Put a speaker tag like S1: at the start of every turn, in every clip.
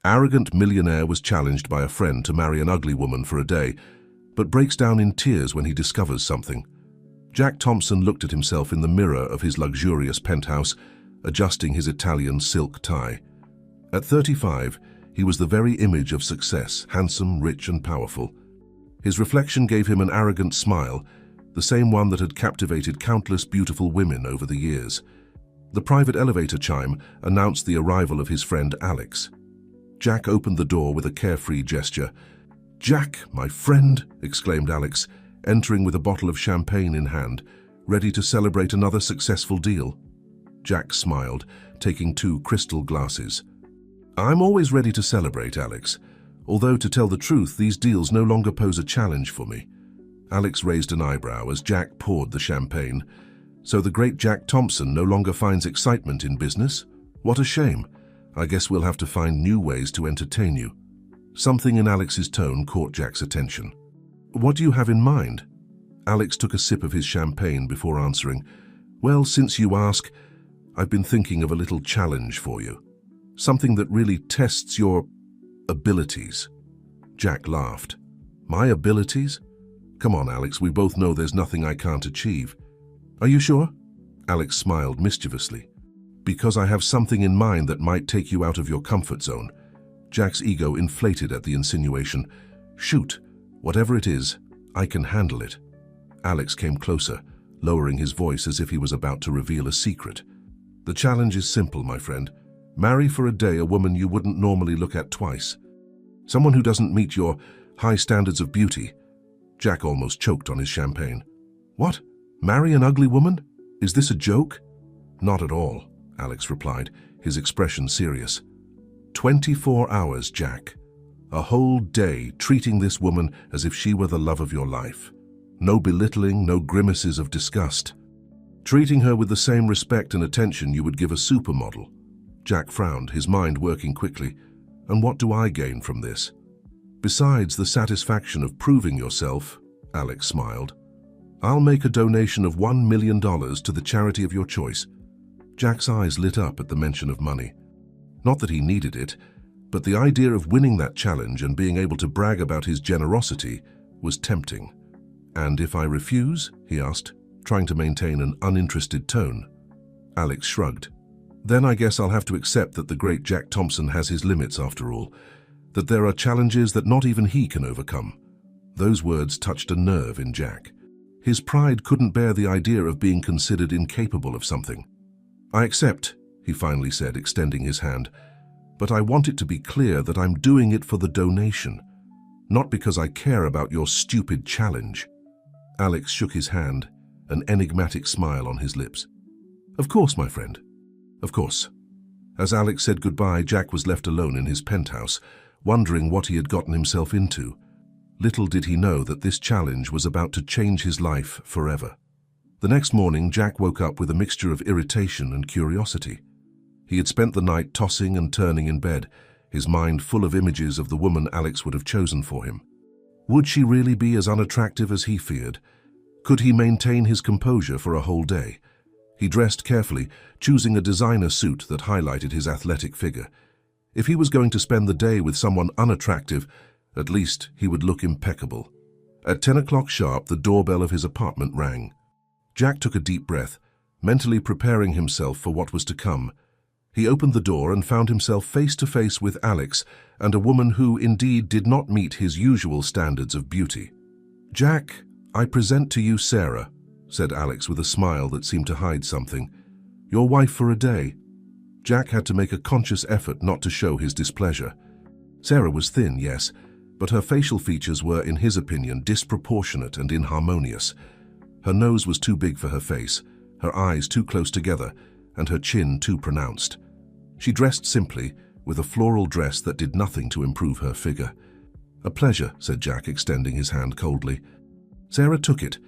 S1: Arrogant millionaire was challenged by a friend to marry an ugly woman for a day, but breaks down in tears when he discovers something. Jack Thompson looked at himself in the mirror of his luxurious penthouse, adjusting his Italian silk tie. At 35, he was the very image of success, handsome, rich, and powerful. His reflection gave him an arrogant smile, the same one that had captivated countless beautiful women over the years. The private elevator chime announced the arrival of his friend Alex. Jack opened the door with a carefree gesture. "Jack, my friend," exclaimed Alex, entering with a bottle of champagne in hand, ready to celebrate another successful deal. Jack smiled, taking 2 crystal glasses. "I'm always ready to celebrate, Alex, although to tell the truth, these deals no longer pose a challenge for me." Alex raised an eyebrow as Jack poured the champagne. "So the great Jack Thompson no longer finds excitement in business? What a shame. I guess we'll have to find new ways to entertain you." Something in Alex's tone caught Jack's attention. "What do you have in mind?" Alex took a sip of his champagne before answering. "Well, since you ask, I've been thinking of a little challenge for you. Something that really tests your abilities." Jack laughed. "My abilities? Come on, Alex, we both know there's nothing I can't achieve." "Are you sure?" Alex smiled mischievously. "Because I have something in mind that might take you out of your comfort zone." Jack's ego inflated at the insinuation. "Shoot, whatever it is, I can handle it." Alex came closer, lowering his voice as if he was about to reveal a secret. "The challenge is simple, my friend. Marry for a day a woman you wouldn't normally look at twice. Someone who doesn't meet your high standards of beauty." Jack almost choked on his champagne. "What? Marry an ugly woman? Is this a joke?" "Not at all," Alex replied, his expression serious. 24 hours, Jack. A whole day treating this woman as if she were the love of your life. No belittling, no grimaces of disgust. Treating her with the same respect and attention you would give a supermodel." Jack frowned, his mind working quickly. "And what do I gain from this?" "Besides the satisfaction of proving yourself," Alex smiled. "I'll make a donation of $1 million to the charity of your choice." Jack's eyes lit up at the mention of money. Not that he needed it, but the idea of winning that challenge and being able to brag about his generosity was tempting. "And if I refuse?" he asked, trying to maintain an uninterested tone. Alex shrugged. "Then I guess I'll have to accept that the great Jack Thompson has his limits after all, that there are challenges that not even he can overcome." Those words touched a nerve in Jack. His pride couldn't bear the idea of being considered incapable of something. "I accept," he finally said, extending his hand, "but I want it to be clear that I'm doing it for the donation, not because I care about your stupid challenge." Alex shook his hand, an enigmatic smile on his lips. "Of course, my friend. Of course." As Alex said goodbye, Jack was left alone in his penthouse, wondering what he had gotten himself into. Little did he know that this challenge was about to change his life forever. The next morning, Jack woke up with a mixture of irritation and curiosity. He had spent the night tossing and turning in bed, his mind full of images of the woman Alex would have chosen for him. Would she really be as unattractive as he feared? Could he maintain his composure for a whole day? He dressed carefully, choosing a designer suit that highlighted his athletic figure. If he was going to spend the day with someone unattractive, at least he would look impeccable. At 10 o'clock sharp, the doorbell of his apartment rang. Jack took a deep breath, mentally preparing himself for what was to come. He opened the door and found himself face to face with Alex and a woman who, indeed, did not meet his usual standards of beauty. "Jack, I present to you Sarah," said Alex with a smile that seemed to hide something. "Your wife for a day." Jack had to make a conscious effort not to show his displeasure. Sarah was thin, yes, but her facial features were, in his opinion, disproportionate and inharmonious. Her nose was too big for her face, her eyes too close together, and her chin too pronounced. She dressed simply, with a floral dress that did nothing to improve her figure. "A pleasure," said Jack, extending his hand coldly. Sarah took it,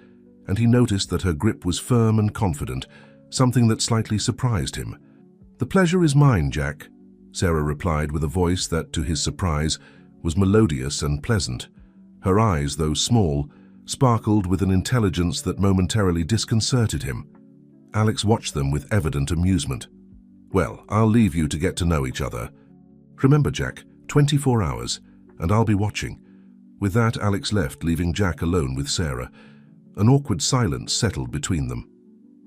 S1: and he noticed that her grip was firm and confident, something that slightly surprised him. "The pleasure is mine, Jack," Sarah replied with a voice that, to his surprise, was melodious and pleasant. Her eyes, though small, sparkled with an intelligence that momentarily disconcerted him. Alex watched them with evident amusement. "Well, I'll leave you to get to know each other. Remember, Jack, 24 hours, and I'll be watching." With that, Alex left, leaving Jack alone with Sarah. An awkward silence settled between them.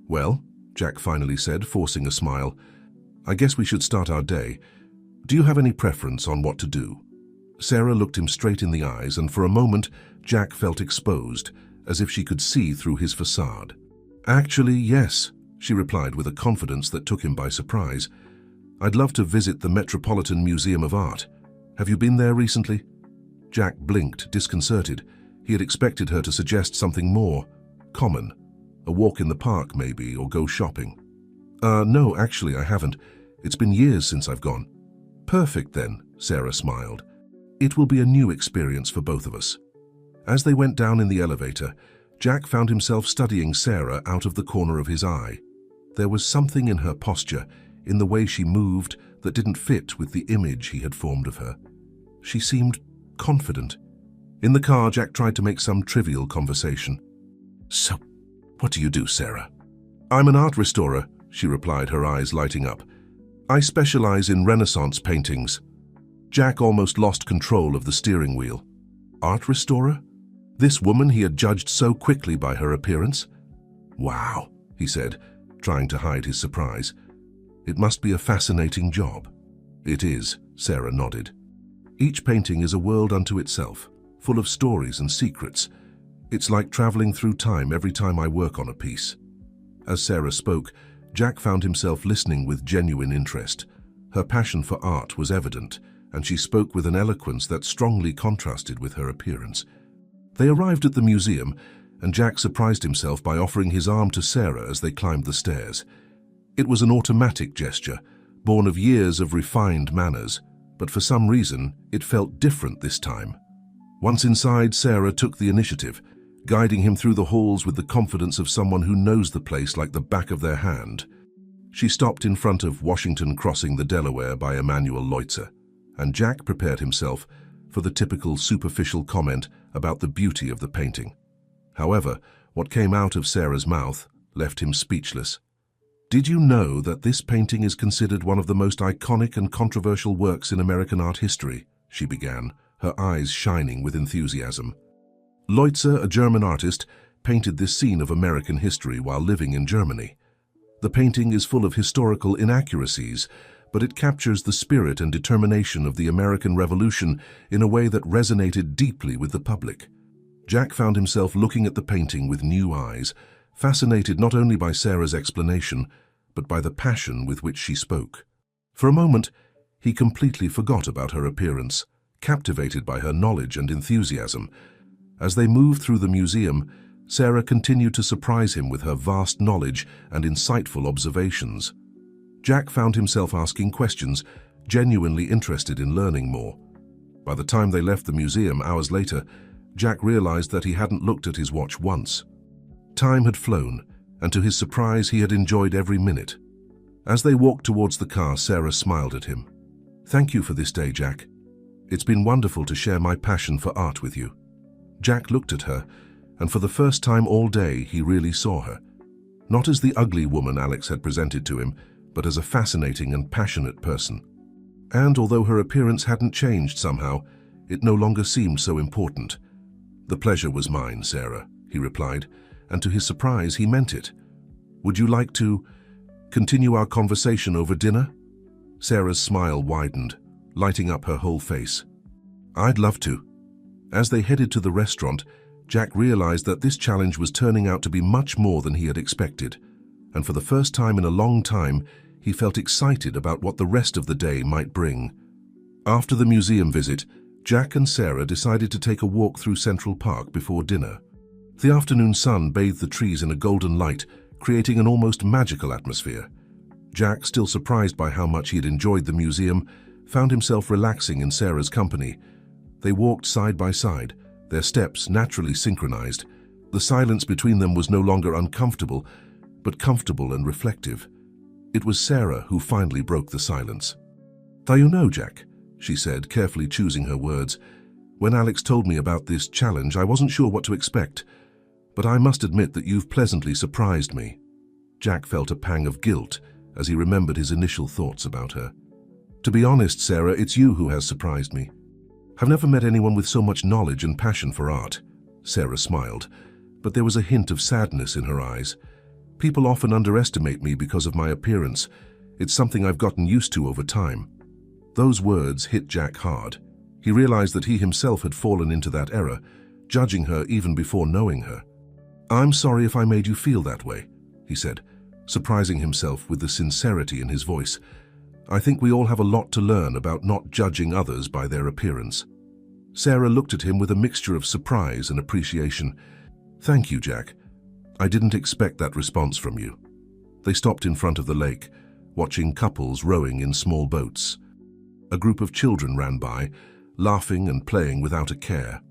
S1: "Well," Jack finally said, forcing a smile, "I guess we should start our day. Do you have any preference on what to do?" Sarah looked him straight in the eyes, and for a moment, Jack felt exposed, as if she could see through his facade. "Actually, yes," she replied with a confidence that took him by surprise. "I'd love to visit the Metropolitan Museum of Art. Have you been there recently?" Jack blinked, disconcerted. He had expected her to suggest something more common. A walk in the park, maybe, or go shopping. No, actually, I haven't. It's been years since I've gone." "Perfect, then," Sarah smiled. "It will be a new experience for both of us." As they went down in the elevator, Jack found himself studying Sarah out of the corner of his eye. There was something in her posture, in the way she moved, that didn't fit with the image he had formed of her. She seemed confident. In the car, Jack tried to make some trivial conversation. "So, what do you do, Sarah?" "I'm an art restorer," she replied, her eyes lighting up. "I specialize in Renaissance paintings." Jack almost lost control of the steering wheel. Art restorer? This woman he had judged so quickly by her appearance? "Wow," he said, trying to hide his surprise. "It must be a fascinating job." "It is," Sarah nodded. "Each painting is a world unto itself, full of stories and secrets. It's like traveling through time every time I work on a piece." As Sarah spoke, Jack found himself listening with genuine interest. Her passion for art was evident, and she spoke with an eloquence that strongly contrasted with her appearance. They arrived at the museum, and Jack surprised himself by offering his arm to Sarah as they climbed the stairs. It was an automatic gesture, born of years of refined manners, but for some reason, it felt different this time. Once inside, Sarah took the initiative, guiding him through the halls with the confidence of someone who knows the place like the back of their hand. She stopped in front of Washington Crossing the Delaware by Emanuel Leutzer, and Jack prepared himself for the typical superficial comment about the beauty of the painting. However, what came out of Sarah's mouth left him speechless. "Did you know that this painting is considered one of the most iconic and controversial works in American art history?" she began, her eyes shining with enthusiasm. Leutzer, a German artist, painted this scene of American history while living in Germany. The painting is full of historical inaccuracies, but it captures the spirit and determination of the American Revolution in a way that resonated deeply with the public. Jack found himself looking at the painting with new eyes, fascinated not only by Sarah's explanation, but by the passion with which she spoke. For a moment, he completely forgot about her appearance, captivated by her knowledge and enthusiasm. As they moved through the museum, Sarah continued to surprise him with her vast knowledge and insightful observations. Jack found himself asking questions, genuinely interested in learning more. By the time they left the museum hours later, Jack realized that he hadn't looked at his watch once. Time had flown, and to his surprise, he had enjoyed every minute. As they walked towards the car, Sarah smiled at him. "Thank you for this day, Jack. It's been wonderful to share my passion for art with you." Jack looked at her, and for the first time all day, he really saw her. Not as the ugly woman Alex had presented to him, but as a fascinating and passionate person. And although her appearance hadn't changed somehow, it no longer seemed so important. "The pleasure was mine, Sarah," he replied, and to his surprise, he meant it. "Would you like to continue our conversation over dinner?" Sarah's smile widened, lighting up her whole face. "I'd love to." As they headed to the restaurant, Jack realized that this challenge was turning out to be much more than he had expected, and for the first time in a long time, he felt excited about what the rest of the day might bring. After the museum visit, Jack and Sarah decided to take a walk through Central Park before dinner. The afternoon sun bathed the trees in a golden light, creating an almost magical atmosphere. Jack, still surprised by how much he had enjoyed the museum, found himself relaxing in Sarah's company. They walked side by side, their steps naturally synchronized. The silence between them was no longer uncomfortable, but comfortable and reflective. It was Sarah who finally broke the silence. "You know, Jack," she said, carefully choosing her words, "when Alex told me about this challenge, I wasn't sure what to expect, but I must admit that you've pleasantly surprised me." Jack felt a pang of guilt as he remembered his initial thoughts about her. To be honest, Sarah, it's you who has surprised me. I've never met anyone with so much knowledge and passion for art. Sarah smiled, but there was a hint of sadness in her eyes. People often underestimate me because of my appearance. It's something I've gotten used to over time. Those words hit Jack hard. He realized that he himself had fallen into that error, judging her even before knowing her. "I'm sorry if I made you feel that way," he said, surprising himself with the sincerity in his voice. "I think we all have a lot to learn about not judging others by their appearance." Sarah looked at him with a mixture of surprise and appreciation. "Thank you, Jack. I didn't expect that response from you." They stopped in front of the lake, watching couples rowing in small boats. A group of children ran by, laughing and playing without a care.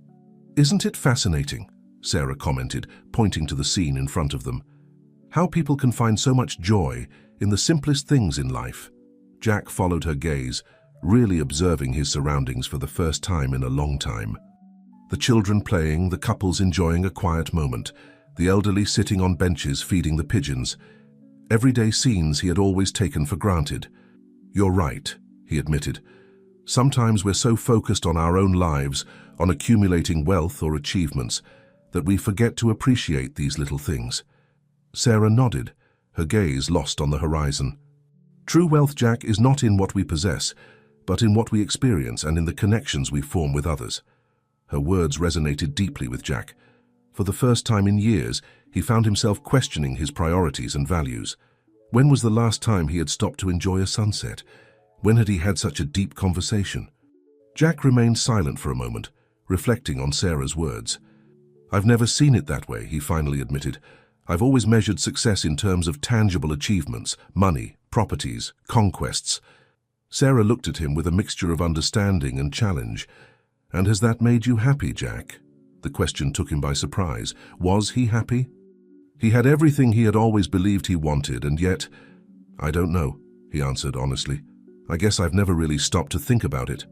S1: "Isn't it fascinating?" Sarah commented, pointing to the scene in front of them. "How people can find so much joy in the simplest things in life." Jack followed her gaze, really observing his surroundings for the first time in a long time. The children playing, the couples enjoying a quiet moment, the elderly sitting on benches feeding the pigeons. Everyday scenes he had always taken for granted. "You're right," he admitted. "Sometimes we're so focused on our own lives, on accumulating wealth or achievements, that we forget to appreciate these little things." Sarah nodded, her gaze lost on the horizon. "True wealth, Jack, is not in what we possess, but in what we experience and in the connections we form with others." Her words resonated deeply with Jack. For the first time in years, he found himself questioning his priorities and values. When was the last time he had stopped to enjoy a sunset? When had he had such a deep conversation? Jack remained silent for a moment, reflecting on Sarah's words. "I've never seen it that way," he finally admitted. "I've always measured success in terms of tangible achievements, money, properties, conquests." Sarah looked at him with a mixture of understanding and challenge. "And has that made you happy, Jack?" The question took him by surprise. Was he happy? He had everything he had always believed he wanted, and yet, "I don't know," he answered honestly. "I guess I've never really stopped to think about it."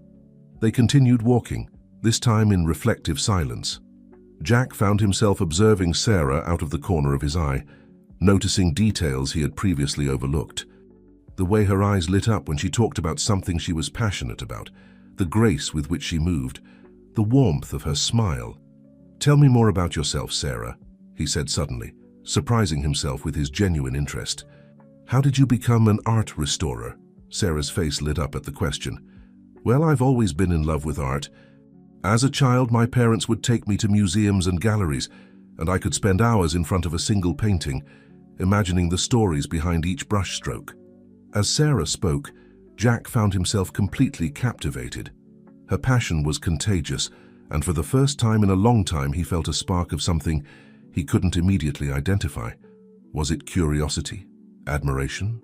S1: They continued walking, this time in reflective silence. Jack found himself observing Sarah out of the corner of his eye, noticing details he had previously overlooked. The way her eyes lit up when she talked about something she was passionate about, the grace with which she moved, the warmth of her smile. "Tell me more about yourself, Sarah," he said suddenly, surprising himself with his genuine interest. "How did you become an art restorer?" Sarah's face lit up at the question. "Well, I've always been in love with art. As a child, my parents would take me to museums and galleries, and I could spend hours in front of a single painting, imagining the stories behind each brushstroke." As Sarah spoke, Jack found himself completely captivated. Her passion was contagious, and for the first time in a long time he felt a spark of something he couldn't immediately identify. Was it curiosity? Admiration?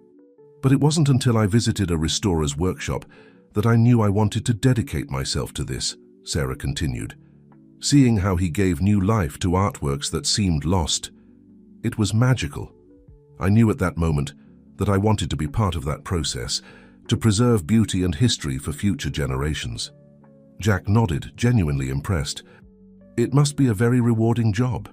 S1: "But it wasn't until I visited a restorer's workshop that I knew I wanted to dedicate myself to this," Sarah continued. "Seeing how he gave new life to artworks that seemed lost, it was magical. I knew at that moment that I wanted to be part of that process, to preserve beauty and history for future generations." Jack nodded, genuinely impressed. "It must be a very rewarding job."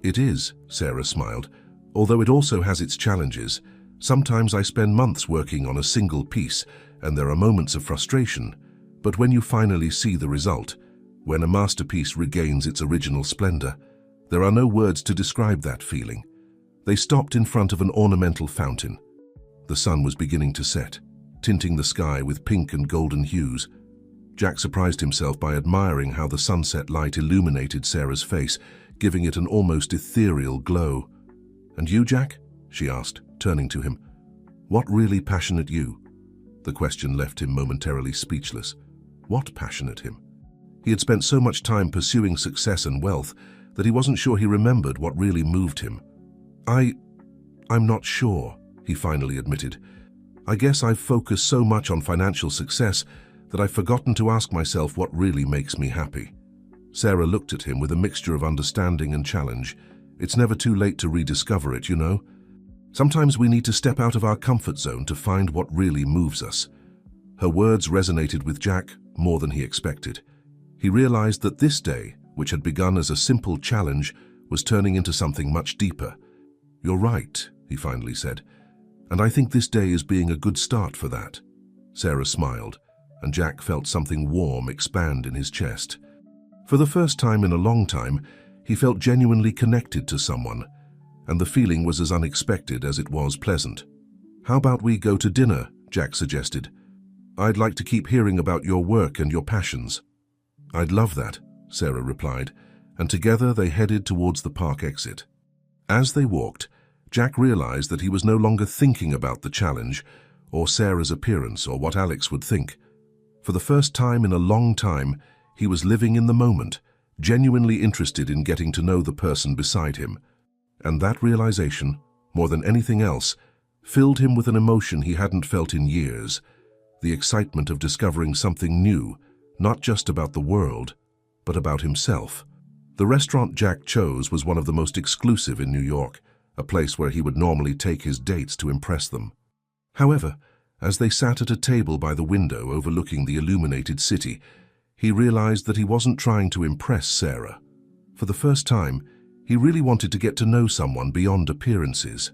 S1: "It is," Sarah smiled, "although it also has its challenges. Sometimes I spend months working on a single piece, and there are moments of frustration. But when you finally see the result, when a masterpiece regains its original splendor, there are no words to describe that feeling." They stopped in front of an ornamental fountain. The sun was beginning to set, tinting the sky with pink and golden hues. Jack surprised himself by admiring how the sunset light illuminated Sarah's face, giving it an almost ethereal glow. "And you, Jack?" she asked, turning to him. "What really passionate you?" The question left him momentarily speechless. What passionate him? He had spent so much time pursuing success and wealth that he wasn't sure he remembered what really moved him. I'm not sure," he finally admitted. "I guess I've focused so much on financial success that I've forgotten to ask myself what really makes me happy." Sarah looked at him with a mixture of understanding and challenge. "It's never too late to rediscover it, you know. Sometimes we need to step out of our comfort zone to find what really moves us." Her words resonated with Jack more than he expected. He realized that this day, which had begun as a simple challenge, was turning into something much deeper. "You're right," he finally said, "and I think this day is being a good start for that." Sarah smiled, and Jack felt something warm expand in his chest. For the first time in a long time, he felt genuinely connected to someone, and the feeling was as unexpected as it was pleasant. "How about we go to dinner?" Jack suggested. "I'd like to keep hearing about your work and your passions." "I'd love that," Sarah replied, and together they headed towards the park exit. As they walked, Jack realized that he was no longer thinking about the challenge, or Sarah's appearance, or what Alex would think. For the first time in a long time, he was living in the moment, genuinely interested in getting to know the person beside him. And that realization, more than anything else, filled him with an emotion he hadn't felt in years, the excitement of discovering something new, not just about the world, but about himself. The restaurant Jack chose was one of the most exclusive in New York, a place where he would normally take his dates to impress them. However, as they sat at a table by the window overlooking the illuminated city, he realized that he wasn't trying to impress Sarah. For the first time, he really wanted to get to know someone beyond appearances.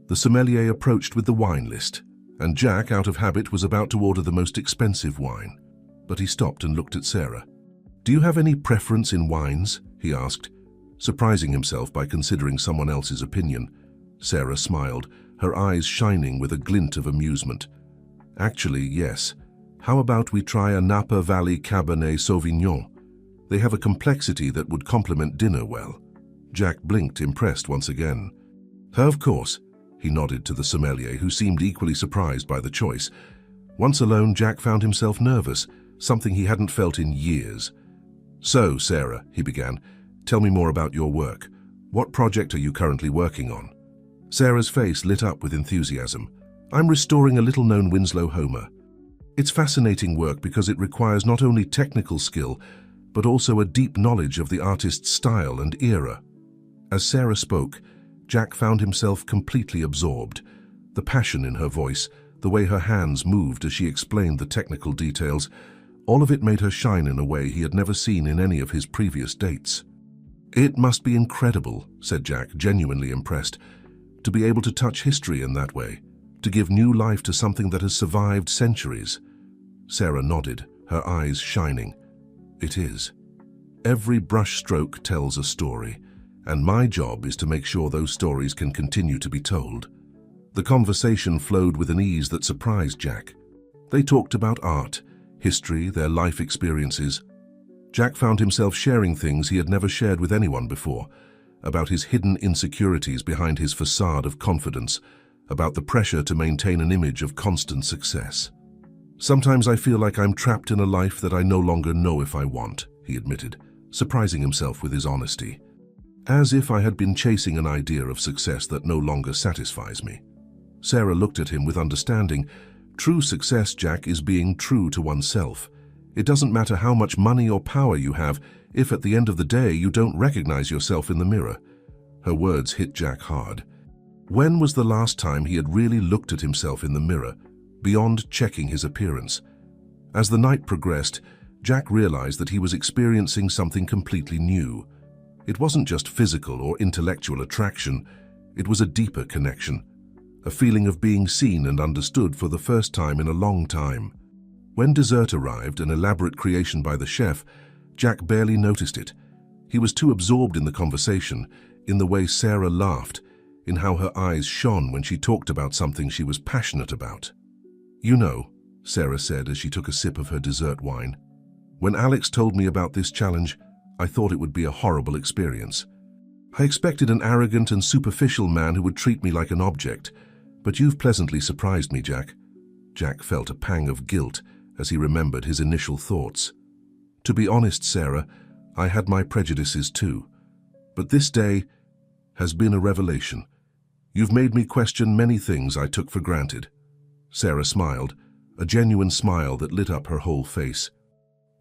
S1: The sommelier approached with the wine list, and Jack, out of habit, was about to order the most expensive wine. But he stopped and looked at Sarah. "Do you have any preference in wines?" he asked, surprising himself by considering someone else's opinion. Sarah smiled, her eyes shining with a glint of amusement. "Actually, yes. How about we try a Napa Valley Cabernet Sauvignon? They have a complexity that would complement dinner well." Jack blinked, impressed once again. "Of course," he nodded to the sommelier, who seemed equally surprised by the choice. Once alone, Jack found himself nervous, something he hadn't felt in years. "So, Sarah," he began, "tell me more about your work. What project are you currently working on?" Sarah's face lit up with enthusiasm. "I'm restoring a little-known Winslow Homer. It's fascinating work because it requires not only technical skill, but also a deep knowledge of the artist's style and era." As Sarah spoke, Jack found himself completely absorbed. The passion in her voice, the way her hands moved as she explained the technical details, all of it made her shine in a way he had never seen in any of his previous dates. "It must be incredible," said Jack, genuinely impressed, "to be able to touch history in that way, to give new life to something that has survived centuries." Sarah nodded, her eyes shining. "It is. Every brushstroke tells a story, and my job is to make sure those stories can continue to be told." The conversation flowed with an ease that surprised Jack. They talked about art, history, their life experiences. Jack found himself sharing things he had never shared with anyone before, about his hidden insecurities behind his facade of confidence, about the pressure to maintain an image of constant success. "Sometimes I feel like I'm trapped in a life that I no longer know if I want," he admitted, surprising himself with his honesty. "As if I had been chasing an idea of success that no longer satisfies me." Sarah looked at him with understanding. "True success, Jack, is being true to oneself. It doesn't matter how much money or power you have if at the end of the day you don't recognize yourself in the mirror." Her words hit Jack hard. When was the last time he had really looked at himself in the mirror, beyond checking his appearance? As the night progressed, Jack realized that he was experiencing something completely new. It wasn't just physical or intellectual attraction, it was a deeper connection, a feeling of being seen and understood for the first time in a long time. When dessert arrived, an elaborate creation by the chef, Jack barely noticed it. He was too absorbed in the conversation, in the way Sarah laughed, in how her eyes shone when she talked about something she was passionate about. "You know," Sarah said as she took a sip of her dessert wine, "when Alex told me about this challenge, I thought it would be a horrible experience. I expected an arrogant and superficial man who would treat me like an object, but you've pleasantly surprised me, Jack." Jack felt a pang of guilt as he remembered his initial thoughts. "To be honest, Sarah, I had my prejudices too. But this day has been a revelation. You've made me question many things I took for granted." Sarah smiled, a genuine smile that lit up her whole face.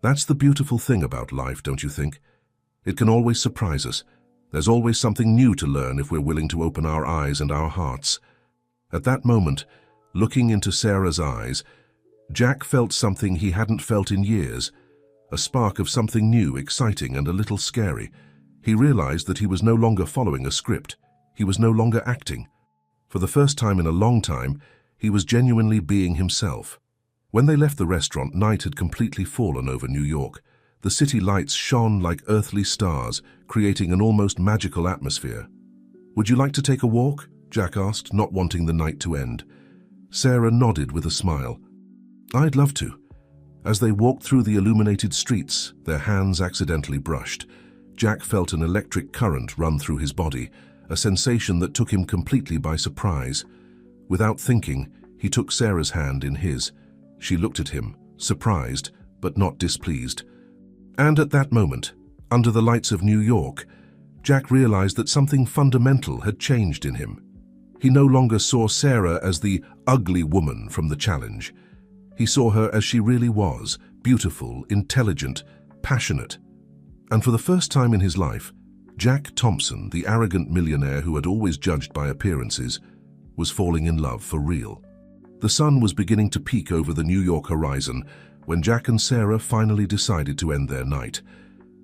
S1: "That's the beautiful thing about life, don't you think? It can always surprise us. There's always something new to learn if we're willing to open our eyes and our hearts." At that moment, looking into Sarah's eyes, Jack felt something he hadn't felt in years, a spark of something new, exciting, and a little scary. He realized that he was no longer following a script. He was no longer acting. For the first time in a long time, he was genuinely being himself. When they left the restaurant, night had completely fallen over New York. The city lights shone like earthly stars, creating an almost magical atmosphere. "Would you like to take a walk?" Jack asked, not wanting the night to end. Sarah nodded with a smile. "I'd love to." As they walked through the illuminated streets, their hands accidentally brushed. Jack felt an electric current run through his body, a sensation that took him completely by surprise. Without thinking, he took Sarah's hand in his. She looked at him, surprised, but not displeased. And at that moment, under the lights of New York, Jack realized that something fundamental had changed in him. He no longer saw Sarah as the ugly woman from the challenge. He saw her as she really was, beautiful, intelligent, passionate. And for the first time in his life, Jack Thompson, the arrogant millionaire who had always judged by appearances, was falling in love for real. The sun was beginning to peak over the New York horizon when Jack and Sarah finally decided to end their night.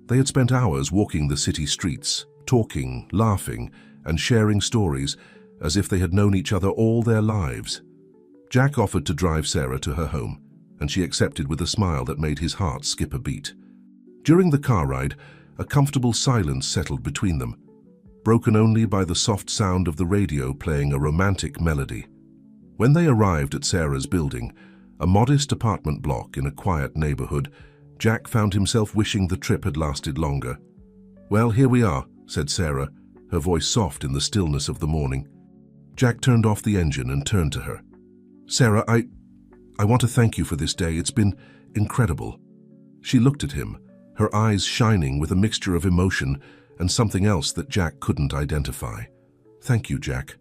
S1: They had spent hours walking the city streets, talking, laughing, and sharing stories as if they had known each other all their lives. Jack offered to drive Sarah to her home, and she accepted with a smile that made his heart skip a beat. During the car ride, a comfortable silence settled between them, broken only by the soft sound of the radio playing a romantic melody. When they arrived at Sarah's building, a modest apartment block in a quiet neighborhood, Jack found himself wishing the trip had lasted longer. "Well, here we are," said Sarah, her voice soft in the stillness of the morning. Jack turned off the engine and turned to her. "Sarah, I want to thank you for this day. It's been incredible." She looked at him, her eyes shining with a mixture of emotion and something else that Jack couldn't identify. "Thank you, Jack.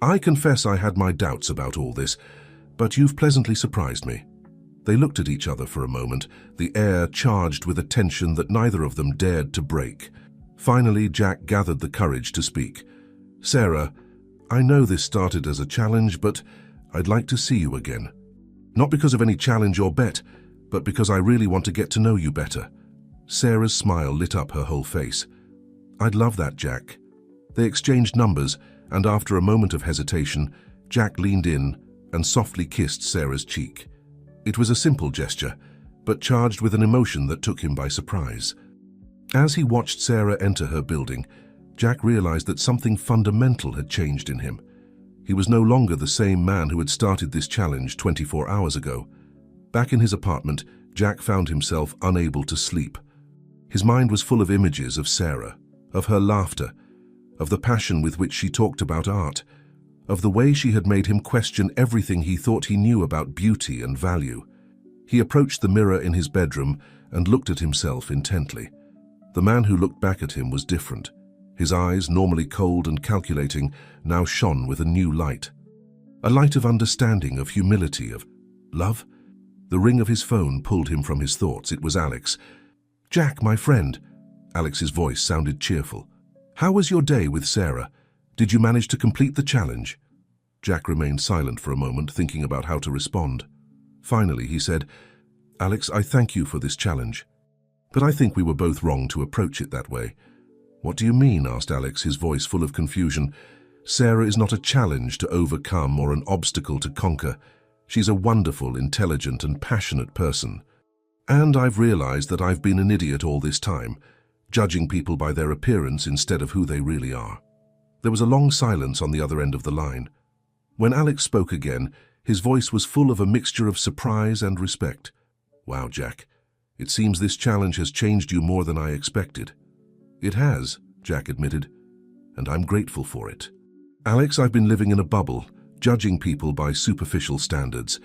S1: I confess I had my doubts about all this, but you've pleasantly surprised me." They looked at each other for a moment, the air charged with a tension that neither of them dared to break. Finally, Jack gathered the courage to speak. "Sarah, I know this started as a challenge, but I'd like to see you again. Not because of any challenge or bet, but because I really want to get to know you better." Sarah's smile lit up her whole face. "I'd love that, Jack." They exchanged numbers, and after a moment of hesitation, Jack leaned in and softly kissed Sarah's cheek. It was a simple gesture, but charged with an emotion that took him by surprise. As he watched Sarah enter her building, Jack realized that something fundamental had changed in him. He was no longer the same man who had started this challenge 24 hours ago. Back in his apartment, Jack found himself unable to sleep. His mind was full of images of Sarah, of her laughter, of the passion with which she talked about art, of the way she had made him question everything he thought he knew about beauty and value. He approached the mirror in his bedroom and looked at himself intently. The man who looked back at him was different. His eyes, normally cold and calculating, now shone with a new light. A light of understanding, of humility, of love. The ring of his phone pulled him from his thoughts. It was Alex. "Jack, my friend." Alex's voice sounded cheerful. "How was your day with Sarah? Did you manage to complete the challenge?" Jack remained silent for a moment, thinking about how to respond. Finally, he said, "Alex, I thank you for this challenge. But I think we were both wrong to approach it that way." "What do you mean?" asked Alex, his voice full of confusion. "Sarah is not a challenge to overcome or an obstacle to conquer. She's a wonderful, intelligent, and passionate person. And I've realized that I've been an idiot all this time, judging people by their appearance instead of who they really are." There was a long silence on the other end of the line. When Alex spoke again, his voice was full of a mixture of surprise and respect. "Wow, Jack. It seems this challenge has changed you more than I expected." "It has," Jack admitted, "and I'm grateful for it. Alex, I've been living in a bubble, judging people by superficial standards.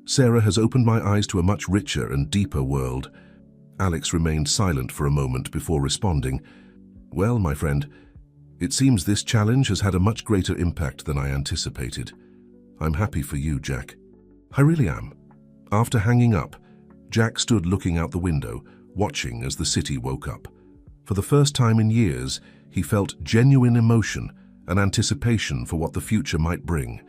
S1: Sarah has opened my eyes to a much richer and deeper world." Alex remained silent for a moment before responding. "Well, my friend, it seems this challenge has had a much greater impact than I anticipated. I'm happy for you, Jack. I really am." After hanging up, Jack stood looking out the window, watching as the city woke up. For the first time in years, he felt genuine emotion and anticipation for what the future might bring.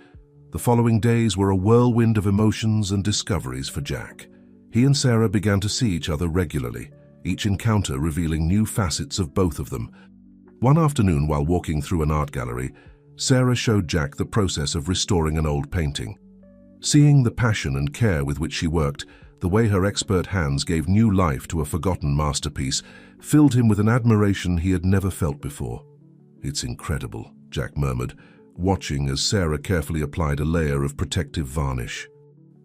S1: The following days were a whirlwind of emotions and discoveries for Jack. He and Sarah began to see each other regularly, each encounter revealing new facets of both of them. One afternoon, while walking through an art gallery, Sarah showed Jack the process of restoring an old painting. Seeing the passion and care with which she worked, the way her expert hands gave new life to a forgotten masterpiece, filled him with an admiration he had never felt before. "It's incredible," Jack murmured, watching as Sarah carefully applied a layer of protective varnish.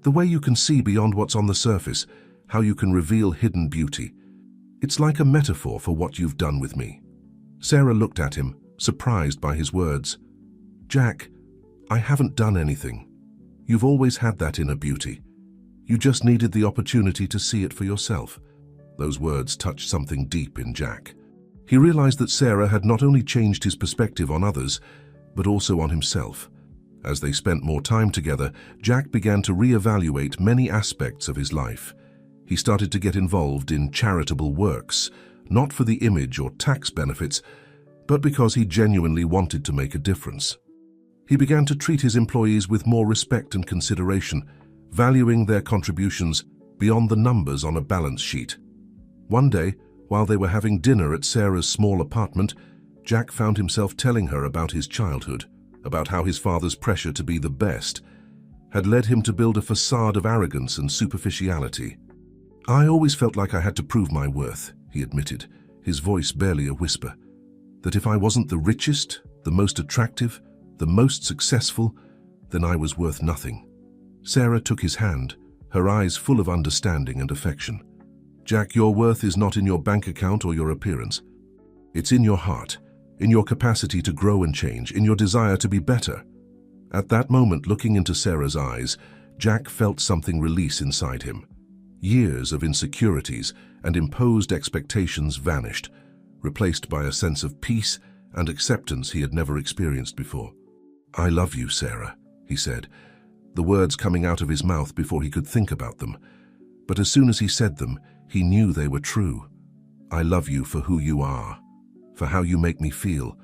S1: "The way you can see beyond what's on the surface, how you can reveal hidden beauty. It's like a metaphor for what you've done with me." Sarah looked at him, surprised by his words. "Jack, I haven't done anything. You've always had that inner beauty. You just needed the opportunity to see it for yourself." Those words touched something deep in Jack. He realized that Sarah had not only changed his perspective on others, but also on himself. As they spent more time together, Jack began to reevaluate many aspects of his life. He started to get involved in charitable works, not for the image or tax benefits, but because he genuinely wanted to make a difference. He began to treat his employees with more respect and consideration, valuing their contributions beyond the numbers on a balance sheet. One day, while they were having dinner at Sarah's small apartment, Jack found himself telling her about his childhood, about how his father's pressure to be the best had led him to build a facade of arrogance and superficiality. "I always felt like I had to prove my worth," he admitted, his voice barely a whisper. "That if I wasn't the richest, the most attractive, the most successful, then I was worth nothing." Sarah took his hand, her eyes full of understanding and affection. "Jack, your worth is not in your bank account or your appearance. It's in your heart, in your capacity to grow and change, in your desire to be better." At that moment, looking into Sarah's eyes, Jack felt something release inside him. Years of insecurities and imposed expectations vanished, replaced by a sense of peace and acceptance he had never experienced before. "I love you, Sarah," he said, the words coming out of his mouth before he could think about them. But as soon as he said them, he knew they were true. "I love you for who you are, for how you make me feel,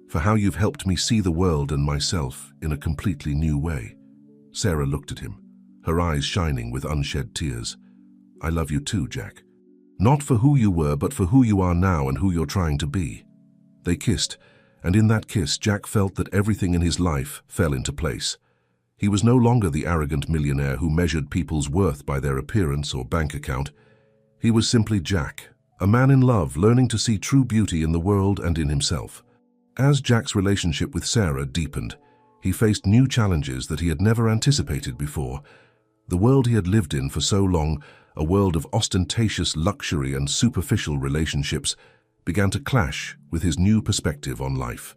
S1: for how you've helped me see the world and myself in a completely new way." Sarah looked at him, her eyes shining with unshed tears. "I love you too, Jack. Not for who you were, but for who you are now and who you're trying to be." They kissed, and in that kiss, Jack felt that everything in his life fell into place. He was no longer the arrogant millionaire who measured people's worth by their appearance or bank account. He was simply Jack, a man in love, learning to see true beauty in the world and in himself. As Jack's relationship with Sarah deepened, he faced new challenges that he had never anticipated before. The world he had lived in for so long, a world of ostentatious luxury and superficial relationships, began to clash with his new perspective on life.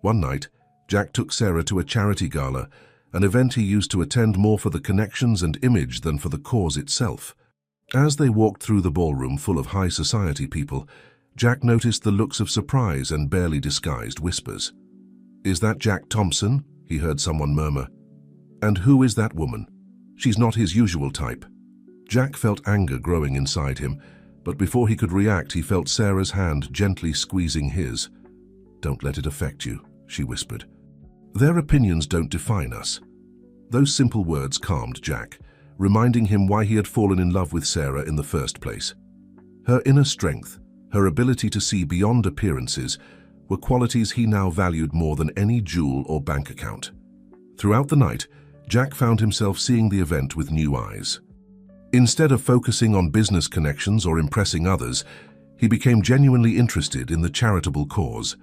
S1: One night, Jack took Sarah to a charity gala, an event he used to attend more for the connections and image than for the cause itself. As they walked through the ballroom full of high society people, Jack noticed the looks of surprise and barely disguised whispers. "Is that Jack Thompson?" he heard someone murmur. "And who is that woman? She's not his usual type." Jack felt anger growing inside him, but before he could react, he felt Sarah's hand gently squeezing his. "Don't let it affect you," she whispered. "Their opinions don't define us." Those simple words calmed Jack, reminding him why he had fallen in love with Sarah in the first place. Her inner strength, her ability to see beyond appearances, were qualities he now valued more than any jewel or bank account. Throughout the night, Jack found himself seeing the event with new eyes. Instead of focusing on business connections or impressing others, he became genuinely interested in the charitable cause.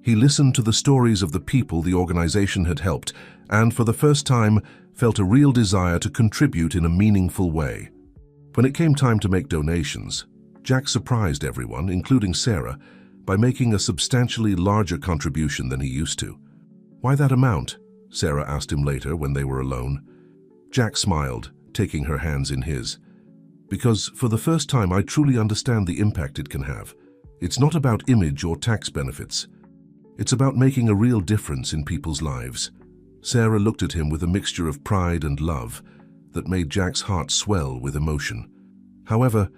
S1: He listened to the stories of the people the organization had helped and, for the first time, felt a real desire to contribute in a meaningful way. When it came time to make donations, Jack surprised everyone, including Sarah, by making a substantially larger contribution than he used to. "Why that amount?" Sarah asked him later when they were alone. Jack smiled, taking her hands in his. "Because for the first time I truly understand the impact it can have. It's not about image or tax benefits. It's about making a real difference in people's lives." Sarah looked at him with a mixture of pride and love that made Jack's heart swell with emotion. However,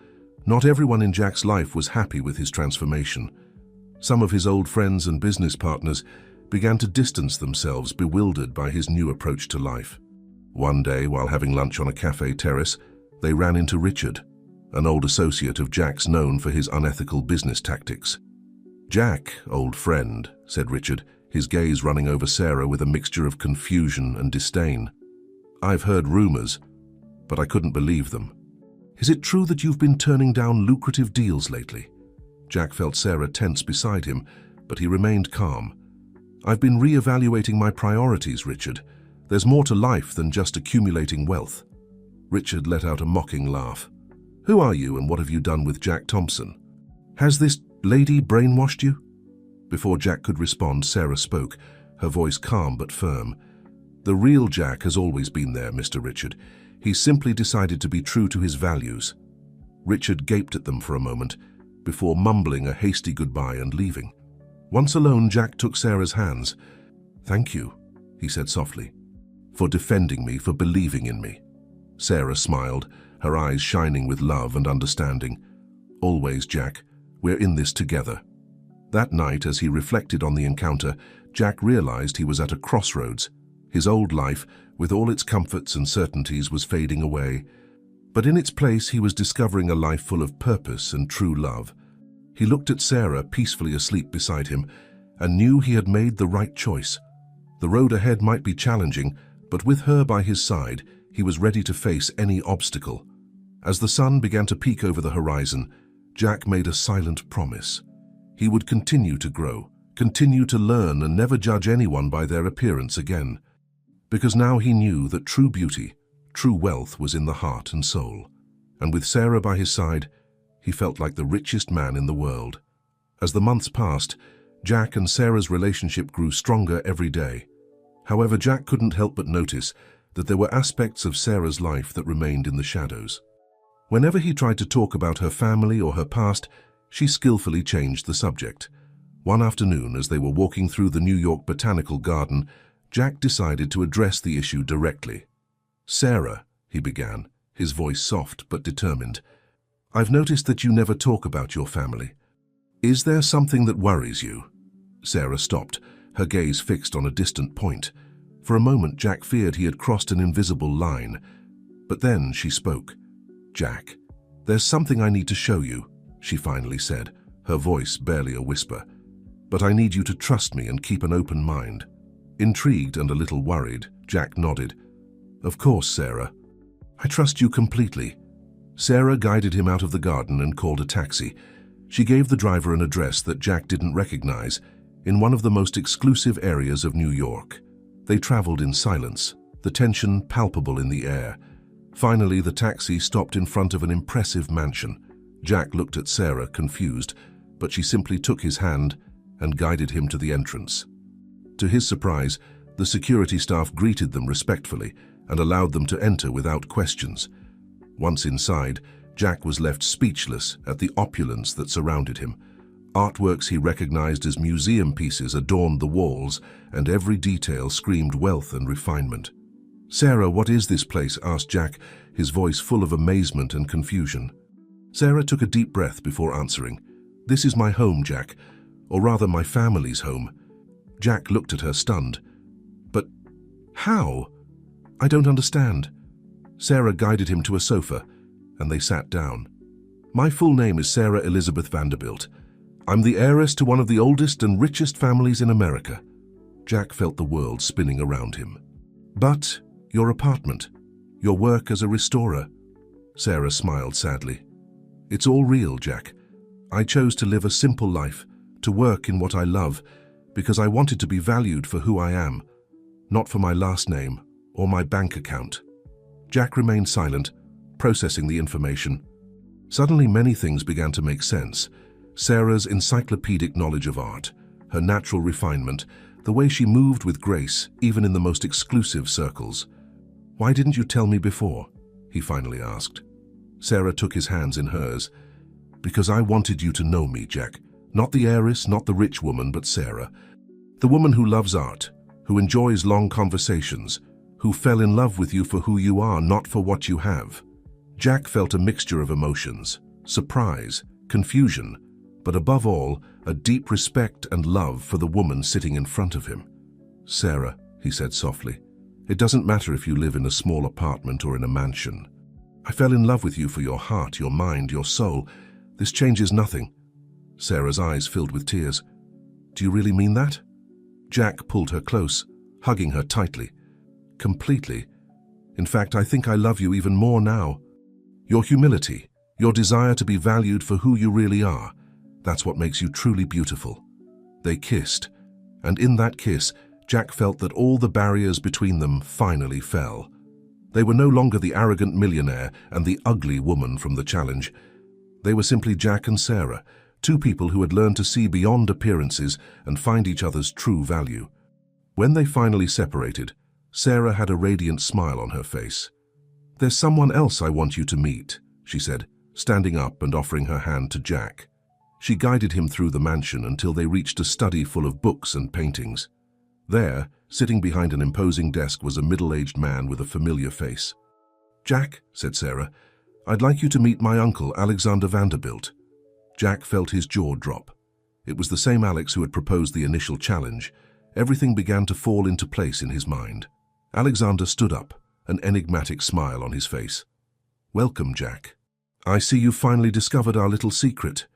S1: not everyone in Jack's life was happy with his transformation. Some of his old friends and business partners began to distance themselves, bewildered by his new approach to life. One day, while having lunch on a cafe terrace, they ran into Richard, an old associate of Jack's known for his unethical business tactics. "Jack, old friend," said Richard, his gaze running over Sarah with a mixture of confusion and disdain. I've heard rumors, but I couldn't believe them. Is it true that you've been turning down lucrative deals lately? Jack felt Sarah tense beside him, but he remained calm. I've been re-evaluating my priorities, Richard. There's more to life than just accumulating wealth. Richard let out a mocking laugh. Who are you and what have you done with Jack Thompson? Has this lady brainwashed you? Before Jack could respond, Sarah spoke, her voice calm but firm. The real Jack has always been there, Mr. Richard. He's simply decided to be true to his values. Richard gaped at them for a moment, before mumbling a hasty goodbye and leaving. Once alone, Jack took Sarah's hands. Thank you, he said softly, for defending me, for believing in me. Sarah smiled, her eyes shining with love and understanding. Always, Jack, we're in this together. That night, as he reflected on the encounter, Jack realized he was at a crossroads. His old life, with all its comforts and certainties, was fading away. But in its place, he was discovering a life full of purpose and true love. He looked at Sarah, peacefully asleep beside him, and knew he had made the right choice. The road ahead might be challenging, but with her by his side, he was ready to face any obstacle. As the sun began to peek over the horizon, Jack made a silent promise. He would continue to grow, continue to learn, and never judge anyone by their appearance again. Because now he knew that true beauty, true wealth was in the heart and soul. And with Sarah by his side, he felt like the richest man in the world. As the months passed, Jack and Sarah's relationship grew stronger every day. However, Jack couldn't help but notice that there were aspects of Sarah's life that remained in the shadows. Whenever he tried to talk about her family or her past, she skillfully changed the subject. One afternoon, as they were walking through the New York Botanical Garden, Jack decided to address the issue directly. Sarah, he began, his voice soft but determined, I've noticed that you never talk about your family. Is there something that worries you? Sarah stopped, her gaze fixed on a distant point. For a moment, Jack feared he had crossed an invisible line. But then she spoke. Jack, there's something I need to show you, she finally said, her voice barely a whisper. But I need you to trust me and keep an open mind. Intrigued and a little worried, Jack nodded. Of course, Sarah. I trust you completely. Sarah guided him out of the garden and called a taxi. She gave the driver an address that Jack didn't recognize, in one of the most exclusive areas of New York. They traveled in silence, the tension palpable in the air. Finally, the taxi stopped in front of an impressive mansion. Jack looked at Sarah, confused, but she simply took his hand and guided him to the entrance. To his surprise, the security staff greeted them respectfully and allowed them to enter without questions. Once inside, Jack was left speechless at the opulence that surrounded him. Artworks he recognized as museum pieces adorned the walls, and every detail screamed wealth and refinement. Sarah, what is this place? Asked Jack, his voice full of amazement and confusion. Sarah took a deep breath before answering. This is my home, Jack, or rather my family's home. Jack looked at her stunned. But how? I don't understand. Sarah guided him to a sofa, and they sat down. My full name is Sarah Elizabeth Vanderbilt. I'm the heiress to one of the oldest and richest families in America. Jack felt the world spinning around him. But your apartment, your work as a restorer. Sarah smiled sadly. It's all real, Jack. I chose to live a simple life, to work in what I love, because I wanted to be valued for who I am, not for my last name or my bank account. Jack remained silent, processing the information. Suddenly, many things began to make sense. Sarah's encyclopedic knowledge of art, her natural refinement, the way she moved with grace, even in the most exclusive circles. Why didn't you tell me before? He finally asked. Sarah took his hands in hers. Because I wanted you to know me, Jack. Not the heiress, not the rich woman, but Sarah. The woman who loves art, who enjoys long conversations, who fell in love with you for who you are, not for what you have. Jack felt a mixture of emotions, surprise, confusion, but above all, a deep respect and love for the woman sitting in front of him. Sarah, he said softly, it doesn't matter if you live in a small apartment or in a mansion. I fell in love with you for your heart, your mind, your soul. This changes nothing. Sarah's eyes filled with tears. Do you really mean that? Jack pulled her close, hugging her tightly. Completely. In fact, I think I love you even more now. Your humility, your desire to be valued for who you really are, that's what makes you truly beautiful." They kissed, and in that kiss, Jack felt that all the barriers between them finally fell. They were no longer the arrogant millionaire and the ugly woman from the challenge. They were simply Jack and Sarah, two people who had learned to see beyond appearances and find each other's true value. When they finally separated, Sarah had a radiant smile on her face. "There's someone else I want you to meet," she said, standing up and offering her hand to Jack. She guided him through the mansion until they reached a study full of books and paintings. There, sitting behind an imposing desk, was a middle-aged man with a familiar face. "Jack," said Sarah, "I'd like you to meet my uncle, Alexander Vanderbilt." Jack felt his jaw drop. It was the same Alex who had proposed the initial challenge. Everything began to fall into place in his mind. Alexander stood up, an enigmatic smile on his face. "Welcome, Jack. I see you've finally discovered our little secret."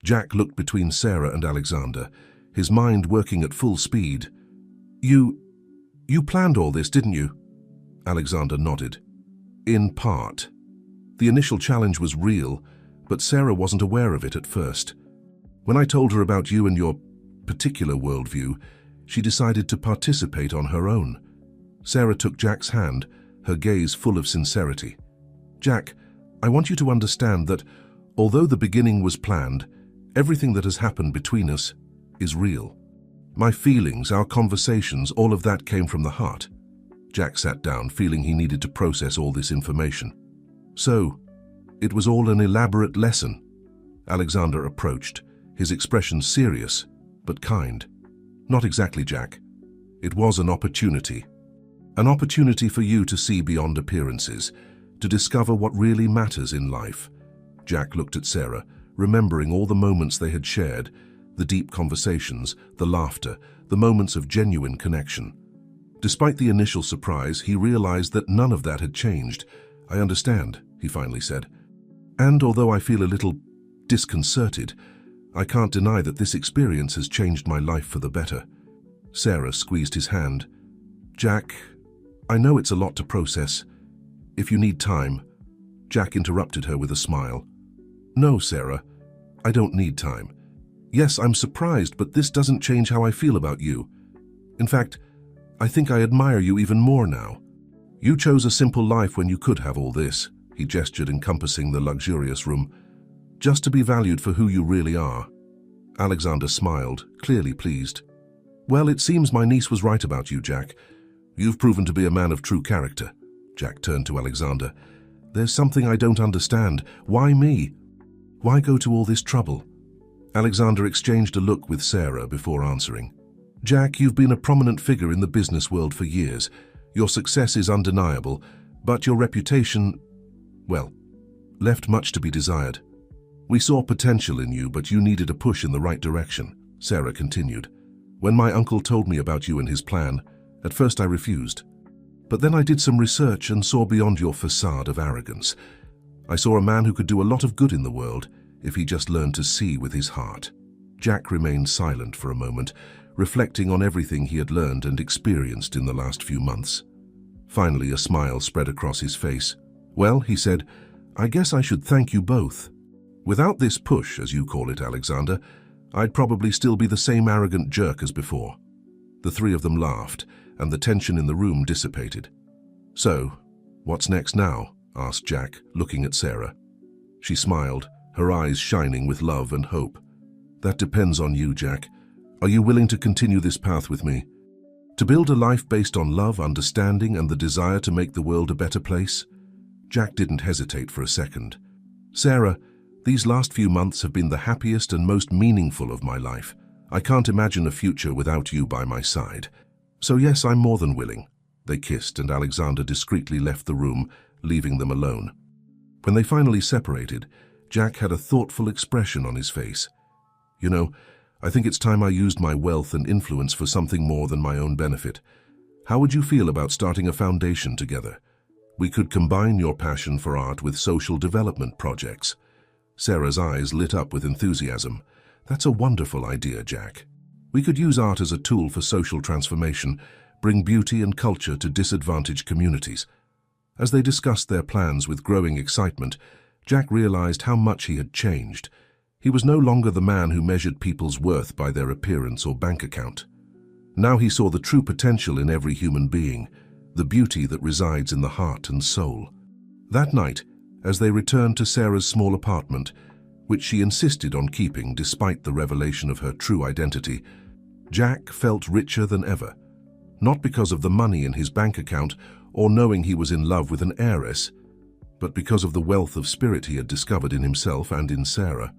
S1: Jack looked between Sarah and Alexander, his mind working at full speed. You planned all this, didn't you?" Alexander nodded. "In part. The initial challenge was real, but Sarah wasn't aware of it at first. When I told her about you and your particular worldview, she decided to participate on her own." Sarah took Jack's hand, her gaze full of sincerity. "Jack, I want you to understand that, although the beginning was planned, everything that has happened between us is real. My feelings, our conversations, all of that came from the heart." Jack sat down, feeling he needed to process all this information. "So, it was all an elaborate lesson?" Alexander approached, his expression serious, but kind. "Not exactly, Jack. It was an opportunity. An opportunity for you to see beyond appearances, to discover what really matters in life." Jack looked at Sarah, remembering all the moments they had shared, the deep conversations, the laughter, the moments of genuine connection. Despite the initial surprise, he realized that none of that had changed. "I understand," he finally said. "And although I feel a little disconcerted, I can't deny that this experience has changed my life for the better." Sarah squeezed his hand. "Jack, I know it's a lot to process. If you need time..." Jack interrupted her with a smile. "No, Sarah, I don't need time. Yes, I'm surprised, but this doesn't change how I feel about you. In fact, I think I admire you even more now. You chose a simple life when you could have all this," he gestured, encompassing the luxurious room, "just to be valued for who you really are." Alexander smiled, clearly pleased. "Well, it seems my niece was right about you, Jack. You've proven to be a man of true character." Jack turned to Alexander. "There's something I don't understand. Why me? Why go to all this trouble?" Alexander exchanged a look with Sarah before answering. "Jack, you've been a prominent figure in the business world for years. Your success is undeniable, but your reputation, well, left much to be desired. We saw potential in you, but you needed a push in the right direction," Sarah continued. "When my uncle told me about you and his plan, at first I refused. But then I did some research and saw beyond your facade of arrogance. I saw a man who could do a lot of good in the world if he just learned to see with his heart." Jack remained silent for a moment, reflecting on everything he had learned and experienced in the last few months. Finally, a smile spread across his face. "Well," he said, "I guess I should thank you both. Without this push, as you call it, Alexander, I'd probably still be the same arrogant jerk as before." The three of them laughed, and the tension in the room dissipated. "So, what's next now?" asked Jack, looking at Sarah. She smiled, her eyes shining with love and hope. "That depends on you, Jack. Are you willing to continue this path with me? To build a life based on love, understanding, and the desire to make the world a better place?" Jack didn't hesitate for a second. "Sarah, these last few months have been the happiest and most meaningful of my life. I can't imagine a future without you by my side. So yes, I'm more than willing." They kissed, and Alexander discreetly left the room, leaving them alone. When they finally separated, Jack had a thoughtful expression on his face. "You know, I think it's time I used my wealth and influence for something more than my own benefit. How would you feel about starting a foundation together? We could combine your passion for art with social development projects." Sarah's eyes lit up with enthusiasm. "That's a wonderful idea, Jack. We could use art as a tool for social transformation, bring beauty and culture to disadvantaged communities." As they discussed their plans with growing excitement, Jack realized how much he had changed. He was no longer the man who measured people's worth by their appearance or bank account. Now he saw the true potential in every human being, the beauty that resides in the heart and soul. That night, as they returned to Sarah's small apartment, which she insisted on keeping despite the revelation of her true identity, Jack felt richer than ever, not because of the money in his bank account or knowing he was in love with an heiress, but because of the wealth of spirit he had discovered in himself and in Sarah.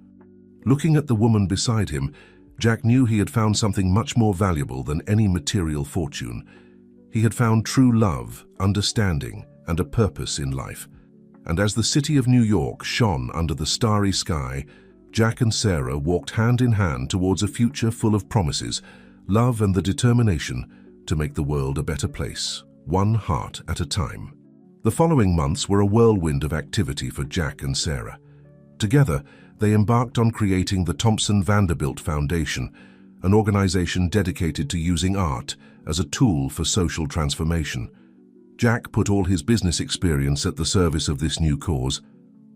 S1: Looking at the woman beside him, Jack knew he had found something much more valuable than any material fortune. He had found true love, understanding, and a purpose in life. And as the city of New York shone under the starry sky, Jack and Sarah walked hand in hand towards a future full of promises, love, and the determination to make the world a better place, one heart at a time. The following months were a whirlwind of activity for Jack and Sarah. Together, they embarked on creating the Thompson Vanderbilt Foundation, an organization dedicated to using art as a tool for social transformation. Jack put all his business experience at the service of this new cause,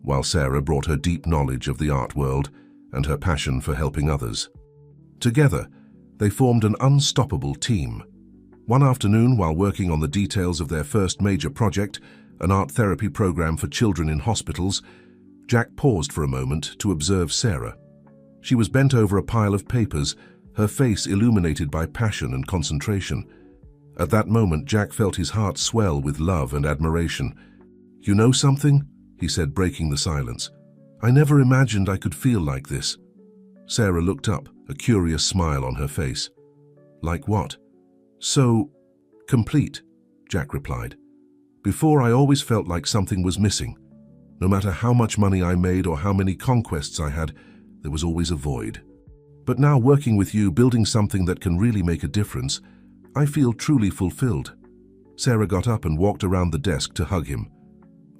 S1: while Sarah brought her deep knowledge of the art world and her passion for helping others. Together, they formed an unstoppable team. One afternoon, while working on the details of their first major project, an art therapy program for children in hospitals, Jack paused for a moment to observe Sarah. She was bent over a pile of papers, her face illuminated by passion and concentration. At that moment, Jack felt his heart swell with love and admiration. "You know something?" he said, breaking the silence. "I never imagined I could feel like this." Sarah looked up, a curious smile on her face. "Like what?" "So complete," Jack replied. "Before, I always felt like something was missing. No matter how much money I made or how many conquests I had, there was always a void. But now, working with you, building something that can really make a difference, I feel truly fulfilled." Sarah got up and walked around the desk to hug him.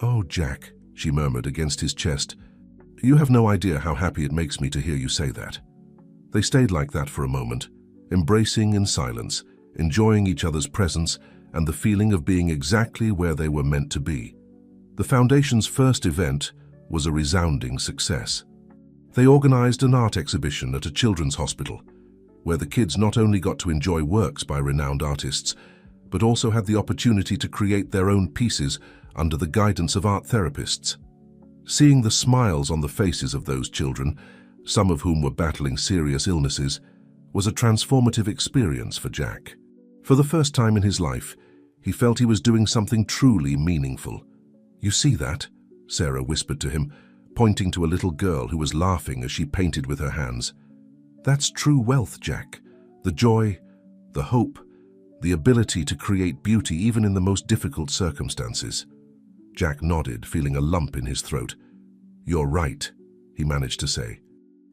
S1: "Oh, Jack," she murmured against his chest, "you have no idea how happy it makes me to hear you say that." They stayed like that for a moment, embracing in silence, enjoying each other's presence and the feeling of being exactly where they were meant to be. The Foundation's first event was a resounding success. They organized an art exhibition at a children's hospital, where the kids not only got to enjoy works by renowned artists, but also had the opportunity to create their own pieces under the guidance of art therapists. Seeing the smiles on the faces of those children, some of whom were battling serious illnesses, was a transformative experience for Jack. For the first time in his life, he felt he was doing something truly meaningful. "You see that?" Sarah whispered to him, pointing to a little girl who was laughing as she painted with her hands. "That's true wealth, Jack. The joy, the hope, the ability to create beauty even in the most difficult circumstances." Jack nodded, feeling a lump in his throat. "You're right," he managed to say.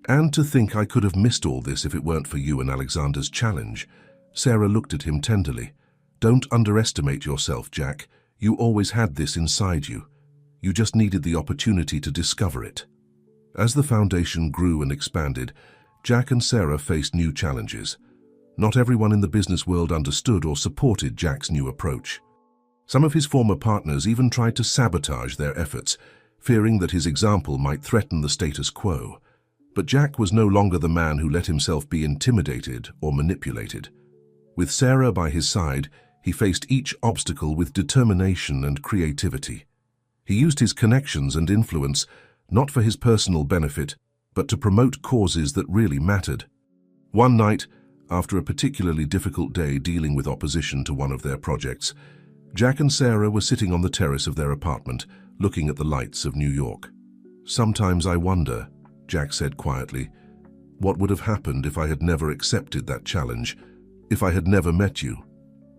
S1: "And to think I could have missed all this if it weren't for you and Alexander's challenge." Sarah looked at him tenderly. "Don't underestimate yourself, Jack. You always had this inside you. You just needed the opportunity to discover it." As the foundation grew and expanded, Jack and Sarah faced new challenges. Not everyone in the business world understood or supported Jack's new approach. Some of his former partners even tried to sabotage their efforts, fearing that his example might threaten the status quo. But Jack was no longer the man who let himself be intimidated or manipulated. With Sarah by his side, he faced each obstacle with determination and creativity. He used his connections and influence not for his personal benefit, but to promote causes that really mattered. One night, after a particularly difficult day dealing with opposition to one of their projects, Jack and Sarah were sitting on the terrace of their apartment, looking at the lights of New York. "Sometimes I wonder," Jack said quietly, "what would have happened if I had never accepted that challenge, if I had never met you."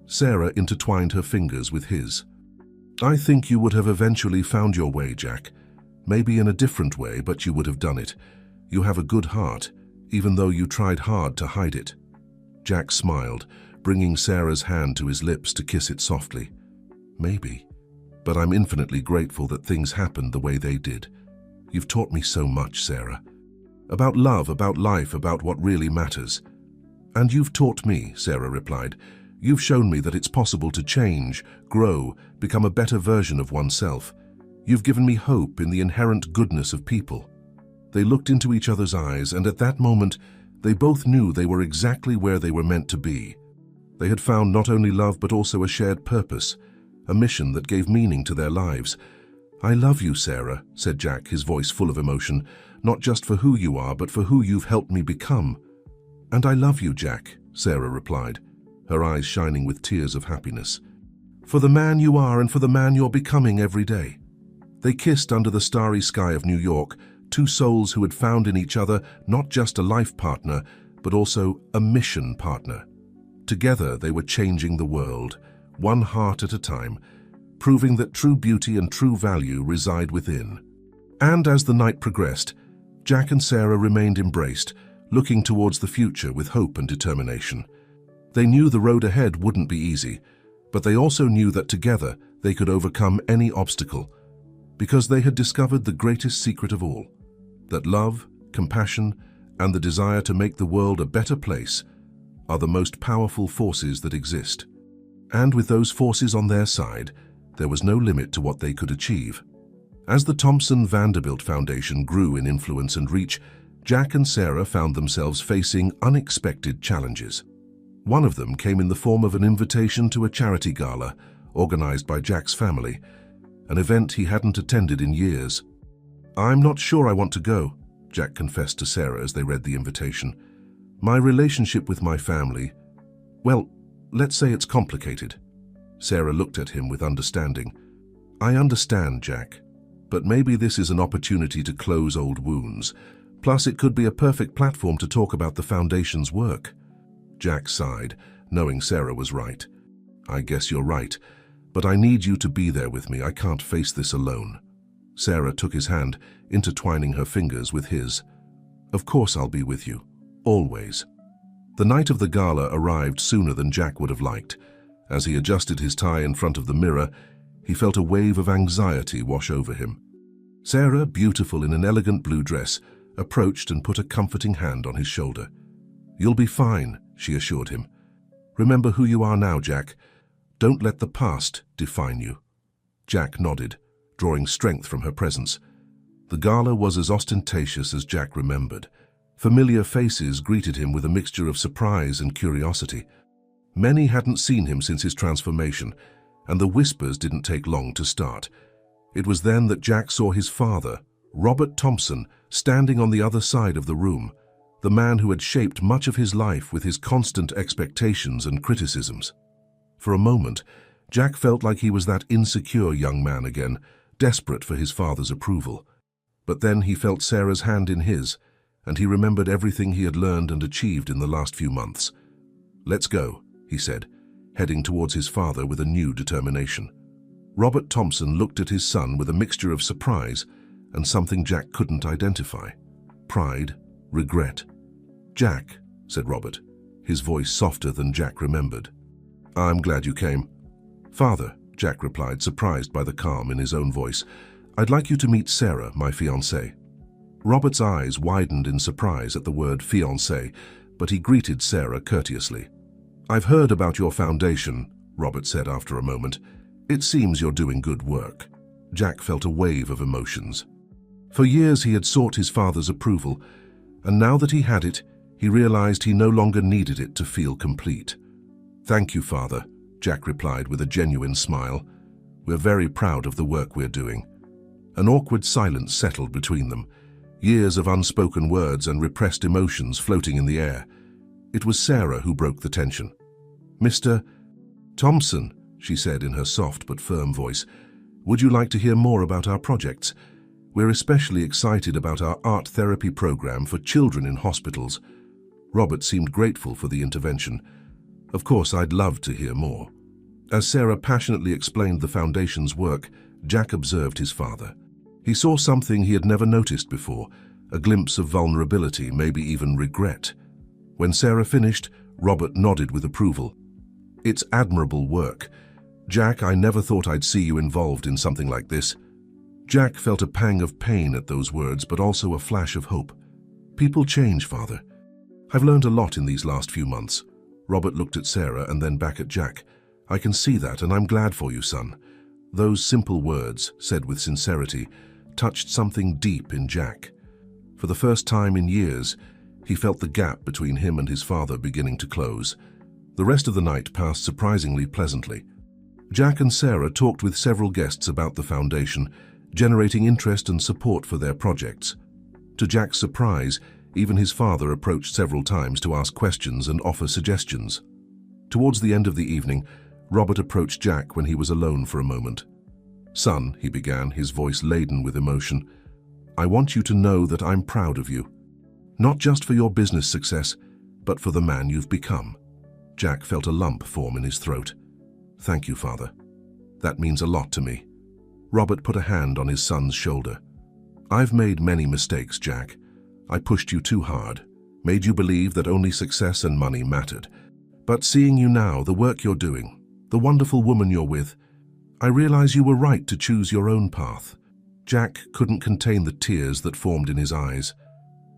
S1: Sarah intertwined her fingers with his. "I think you would have eventually found your way, Jack. Maybe in a different way, but you would have done it. You have a good heart, even though you tried hard to hide it." Jack smiled, bringing Sarah's hand to his lips to kiss it softly. "Maybe, but I'm infinitely grateful that things happened the way they did. You've taught me so much, Sarah. About love, about life, about what really matters." "And you've taught me," Sarah replied. You've shown me that it's possible to change, grow, become a better version of oneself. You've given me hope in the inherent goodness of people." They looked into each other's eyes, and at that moment, they both knew they were exactly where they were meant to be. They had found not only love but also a shared purpose, a mission that gave meaning to their lives. "I love you, Sarah," said Jack, his voice full of emotion, "not just for who you are, but for who you've helped me become." "And I love you, Jack," Sarah replied, her eyes shining with tears of happiness, "for the man you are and for the man you're becoming every day." They kissed under the starry sky of New York, two souls who had found in each other not just a life partner, but also a mission partner. Together they were changing the world, one heart at a time, proving that true beauty and true value reside within. And as the night progressed, Jack and Sarah remained embraced, looking towards the future with hope and determination. They knew the road ahead wouldn't be easy, but they also knew that together they could overcome any obstacle, because they had discovered the greatest secret of all, that love, compassion, and the desire to make the world a better place are the most powerful forces that exist. And with those forces on their side, there was no limit to what they could achieve. As the Thompson-Vanderbilt Foundation grew in influence and reach, Jack and Sarah found themselves facing unexpected challenges. One of them came in the form of an invitation to a charity gala organized by Jack's family, an event he hadn't attended in years. "I'm not sure I want to go," Jack confessed to Sarah as they read the invitation. "My relationship with my family, well, let's say it's complicated." Sarah looked at him with understanding. "I understand, Jack, but maybe this is an opportunity to close old wounds. Plus, it could be a perfect platform to talk about the Foundation's work." Jack sighed, knowing Sarah was right. "I guess you're right, but I need you to be there with me. I can't face this alone." Sarah took his hand, intertwining her fingers with his. "Of course I'll be with you, always." The night of the gala arrived sooner than Jack would have liked. As he adjusted his tie in front of the mirror, he felt a wave of anxiety wash over him. Sarah, beautiful in an elegant blue dress, approached and put a comforting hand on his shoulder. "You'll be fine," she assured him. "Remember who you are now, Jack. Don't let the past define you." Jack nodded, drawing strength from her presence. The gala was as ostentatious as Jack remembered. Familiar faces greeted him with a mixture of surprise and curiosity. Many hadn't seen him since his transformation, and the whispers didn't take long to start. It was then that Jack saw his father, Robert Thompson, standing on the other side of the room, the man who had shaped much of his life with his constant expectations and criticisms. For a moment, Jack felt like he was that insecure young man again, desperate for his father's approval. But then he felt Sarah's hand in his, and he remembered everything he had learned and achieved in the last few months. "Let's go," he said, heading towards his father with a new determination. Robert Thompson looked at his son with a mixture of surprise and something Jack couldn't identify. Pride, regret. "Jack," said Robert, his voice softer than Jack remembered. "I'm glad you came." "Father," Jack replied, surprised by the calm in his own voice, "I'd like you to meet Sarah, my fiancée." Robert's eyes widened in surprise at the word fiancée, but he greeted Sarah courteously. "I've heard about your foundation," Robert said after a moment. "It seems you're doing good work." Jack felt a wave of emotions. For years he had sought his father's approval, and now that he had it, he realized he no longer needed it to feel complete. "Thank you, Father," Jack replied with a genuine smile. "We're very proud of the work we're doing." An awkward silence settled between them, years of unspoken words and repressed emotions floating in the air. It was Sarah who broke the tension. "Mr. Thompson," she said in her soft but firm voice, "would you like to hear more about our projects? We're especially excited about our art therapy program for children in hospitals." Robert seemed grateful for the intervention. "Of course, I'd love to hear more." As Sarah passionately explained the Foundation's work, Jack observed his father. He saw something he had never noticed before, a glimpse of vulnerability, maybe even regret. When Sarah finished, Robert nodded with approval. "It's admirable work. Jack, I never thought I'd see you involved in something like this." Jack felt a pang of pain at those words, but also a flash of hope. "People change, Father. I've learned a lot in these last few months. Robert looked at Sarah and then back at Jack. "I can see that, and I'm glad for you, son." Those simple words, said with sincerity, touched something deep in Jack. For the first time in years, he felt the gap between him and his father beginning to close. The rest of the night passed surprisingly pleasantly. Jack and Sarah talked with several guests about the foundation, generating interest and support for their projects. To Jack's surprise, even his father approached several times to ask questions and offer suggestions. Towards the end of the evening, Robert approached Jack when he was alone for a moment. "Son," he began, his voice laden with emotion, "I want you to know that I'm proud of you. Not just for your business success, but for the man you've become." Jack felt a lump form in his throat. "Thank you, Father. That means a lot to me." Robert put a hand on his son's shoulder. "I've made many mistakes, Jack. I pushed you too hard, made you believe that only success and money mattered. But seeing you now, the work you're doing, the wonderful woman you're with, I realize you were right to choose your own path." Jack couldn't contain the tears that formed in his eyes.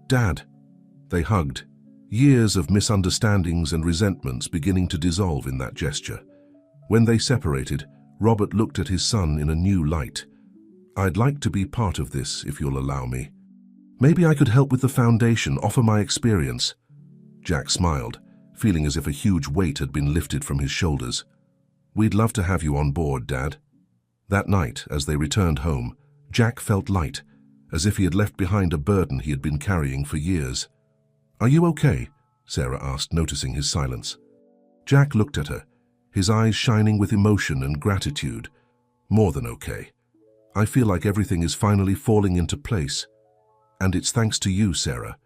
S1: "Dad." They hugged, years of misunderstandings and resentments beginning to dissolve in that gesture. When they separated, Robert looked at his son in a new light. "I'd like to be part of this, if you'll allow me. Maybe I could help with the foundation, offer my experience." Jack smiled, feeling as if a huge weight had been lifted from his shoulders. "We'd love to have you on board, Dad." That night, as they returned home, Jack felt light, as if he had left behind a burden he had been carrying for years. "Are you okay?" Sarah asked, noticing his silence. Jack looked at her, his eyes shining with emotion and gratitude. "More than okay. I feel like everything is finally falling into place. And it's thanks to you, Sarah.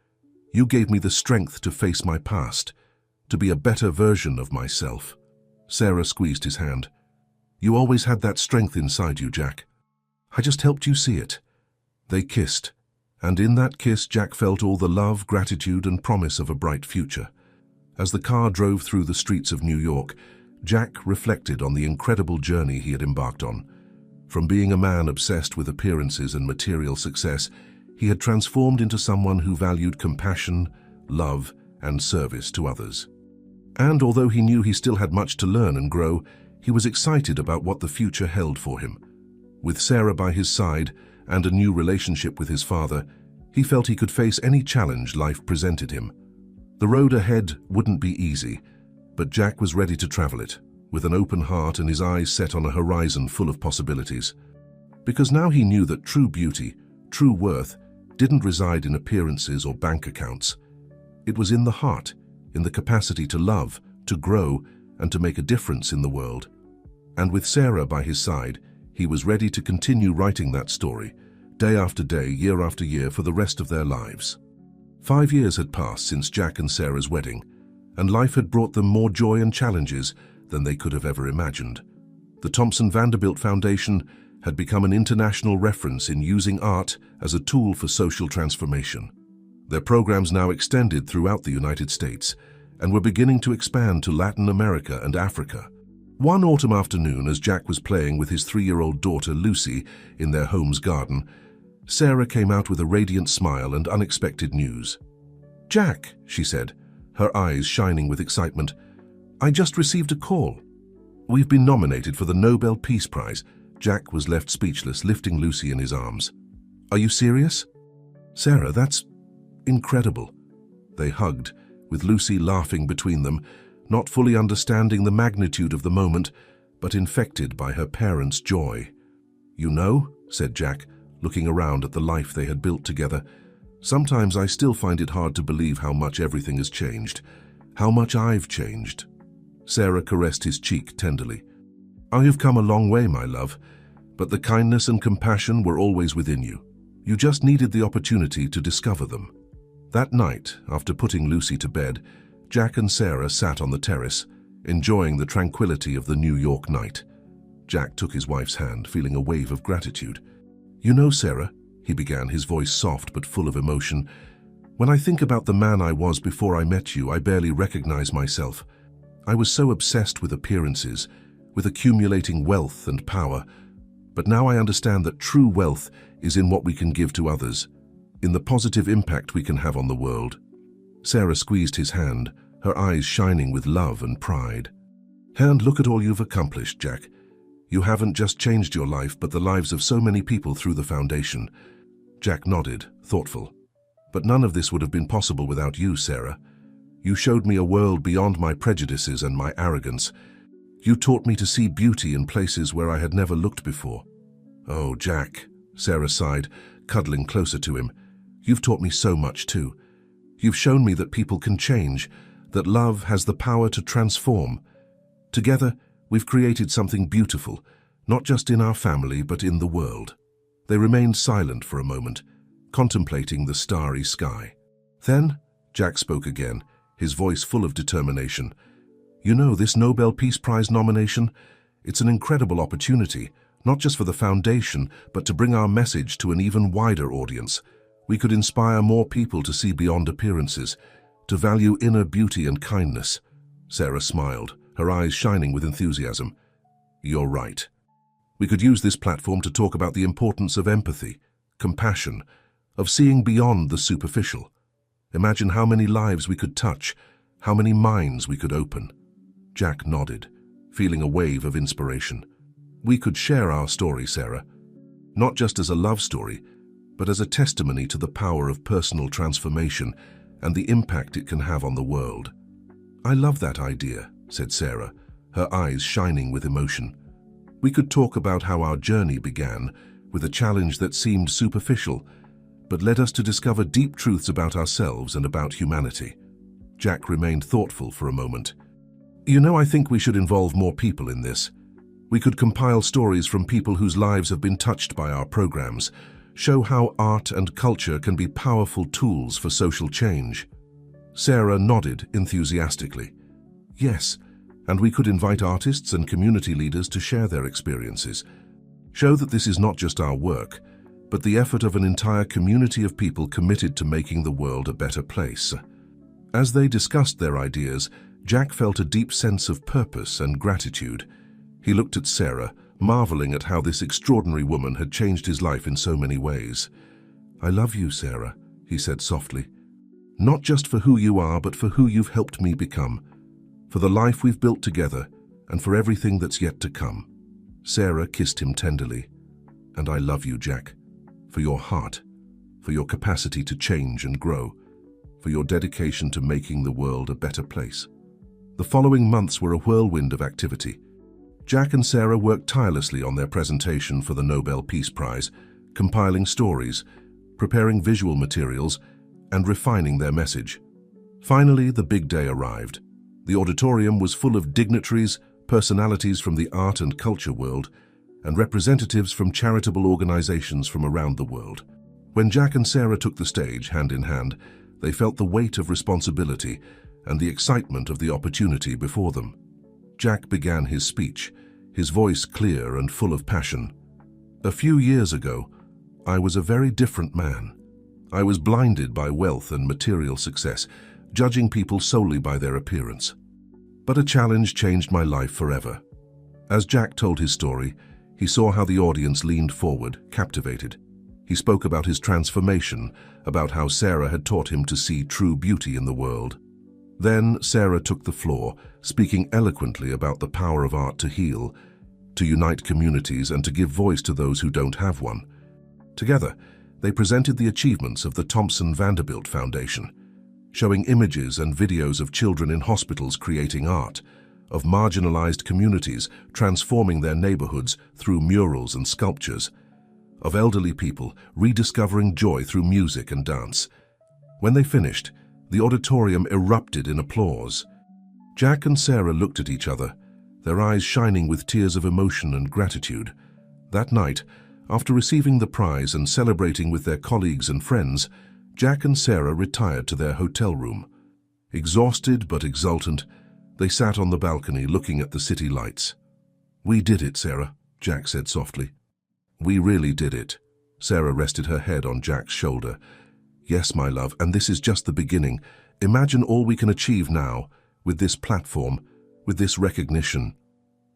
S1: You gave me the strength to face my past, to be a better version of myself." Sarah squeezed his hand. "You always had that strength inside you, Jack. I just helped you see it." They kissed, and in that kiss Jack felt all the love, gratitude, and promise of a bright future. As the car drove through the streets of New York, Jack reflected on the incredible journey he had embarked on. From being a man obsessed with appearances and material success, he had transformed into someone who valued compassion, love, and service to others. And although he knew he still had much to learn and grow, he was excited about what the future held for him. With Sarah by his side and a new relationship with his father, he felt he could face any challenge life presented him. The road ahead wouldn't be easy, but Jack was ready to travel it, with an open heart and his eyes set on a horizon full of possibilities. Because now he knew that true beauty, true worth, didn't reside in appearances or bank accounts. It was in the heart, in the capacity to love, to grow, and to make a difference in the world. And with Sarah by his side, he was ready to continue writing that story, day after day, year after year, for the rest of their lives. 5 years had passed since Jack and Sarah's wedding, and life had brought them more joy and challenges than they could have ever imagined. The Thompson Vanderbilt Foundation had become an international reference in using art as a tool for social transformation. Their programs now extended throughout the United States and were beginning to expand to Latin America and Africa. One autumn afternoon, as Jack was playing with his 3-year-old daughter Lucy in their home's garden, Sarah came out with a radiant smile and unexpected news. "Jack," she said, her eyes shining with excitement, "I just received a call. We've been nominated for the Nobel Peace Prize." Jack was left speechless, lifting Lucy in his arms. "Are you serious?" "Sarah, that's incredible." They hugged, with Lucy laughing between them, not fully understanding the magnitude of the moment, but infected by her parents' joy. "You know," said Jack, looking around at the life they had built together, "sometimes I still find it hard to believe how much everything has changed, how much I've changed." Sarah caressed his cheek tenderly. "Oh, you've come a long way, my love, but the kindness and compassion were always within you. You just needed the opportunity to discover them." That night, after putting Lucy to bed, Jack and Sarah sat on the terrace, enjoying the tranquility of the New York night. Jack took his wife's hand, feeling a wave of gratitude. "You know, Sarah," he began, his voice soft but full of emotion, "when I think about the man I was before I met you, I barely recognize myself. I was so obsessed with appearances, with accumulating wealth and power. But now I understand that true wealth is in what we can give to others, in the positive impact we can have on the world." Sarah squeezed his hand, her eyes shining with love and pride. "And look at all you've accomplished, Jack. You haven't just changed your life, but the lives of so many people through the foundation." Jack nodded, thoughtful. "But none of this would have been possible without you, Sarah. You showed me a world beyond my prejudices and my arrogance. You taught me to see beauty in places where I had never looked before." "Oh, Jack," Sarah sighed, cuddling closer to him. "You've taught me so much too. You've shown me that people can change, that love has the power to transform. Together, we've created something beautiful, not just in our family, but in the world." They remained silent for a moment, contemplating the starry sky. Then, Jack spoke again, his voice full of determination. "You know, this Nobel Peace Prize nomination, it's an incredible opportunity, not just for the foundation, but to bring our message to an even wider audience. We could inspire more people to see beyond appearances, to value inner beauty and kindness." Sarah smiled, her eyes shining with enthusiasm. "You're right. We could use this platform to talk about the importance of empathy, compassion, of seeing beyond the superficial. Imagine how many lives we could touch, how many minds we could open." Jack nodded, feeling a wave of inspiration. "We could share our story, Sarah, not just as a love story, but as a testimony to the power of personal transformation and the impact it can have on the world." "I love that idea," said Sarah, her eyes shining with emotion. "We could talk about how our journey began with a challenge that seemed superficial, but led us to discover deep truths about ourselves and about humanity." Jack remained thoughtful for a moment. "You know, I think we should involve more people in this. We could compile stories from people whose lives have been touched by our programs, show how art and culture can be powerful tools for social change." Sarah nodded enthusiastically. "Yes, and we could invite artists and community leaders to share their experiences. Show that this is not just our work, but the effort of an entire community of people committed to making the world a better place." As they discussed their ideas, Jack felt a deep sense of purpose and gratitude. He looked at Sarah, marveling at how this extraordinary woman had changed his life in so many ways. "I love you, Sarah," he said softly. "Not just for who you are, but for who you've helped me become, for the life we've built together, and for everything that's yet to come." Sarah kissed him tenderly. "And I love you, Jack, for your heart, for your capacity to change and grow, for your dedication to making the world a better place." The following months were a whirlwind of activity. Jack and Sarah worked tirelessly on their presentation for the Nobel Peace Prize, compiling stories, preparing visual materials, and refining their message. Finally, the big day arrived. The auditorium was full of dignitaries, personalities from the art and culture world, and representatives from charitable organizations from around the world. When Jack and Sarah took the stage, hand in hand, they felt the weight of responsibility and the excitement of the opportunity before them. Jack began his speech, his voice clear and full of passion. "A few years ago, I was a very different man. I was blinded by wealth and material success, judging people solely by their appearance. But a challenge changed my life forever." As Jack told his story, he saw how the audience leaned forward, captivated. He spoke about his transformation, about how Sarah had taught him to see true beauty in the world. Then Sarah took the floor, speaking eloquently about the power of art to heal, to unite communities, and to give voice to those who don't have one. Together, they presented the achievements of the Thompson Vanderbilt Foundation, showing images and videos of children in hospitals creating art, of marginalized communities transforming their neighborhoods through murals and sculptures, of elderly people rediscovering joy through music and dance. When they finished, the auditorium erupted in applause. Jack and Sarah looked at each other, their eyes shining with tears of emotion and gratitude. That night, after receiving the prize and celebrating with their colleagues and friends, Jack and Sarah retired to their hotel room. Exhausted but exultant, they sat on the balcony looking at the city lights. "We did it, Sarah," Jack said softly. "We really did it." Sarah rested her head on Jack's shoulder. "Yes, my love, and this is just the beginning. Imagine all we can achieve now, with this platform, with this recognition."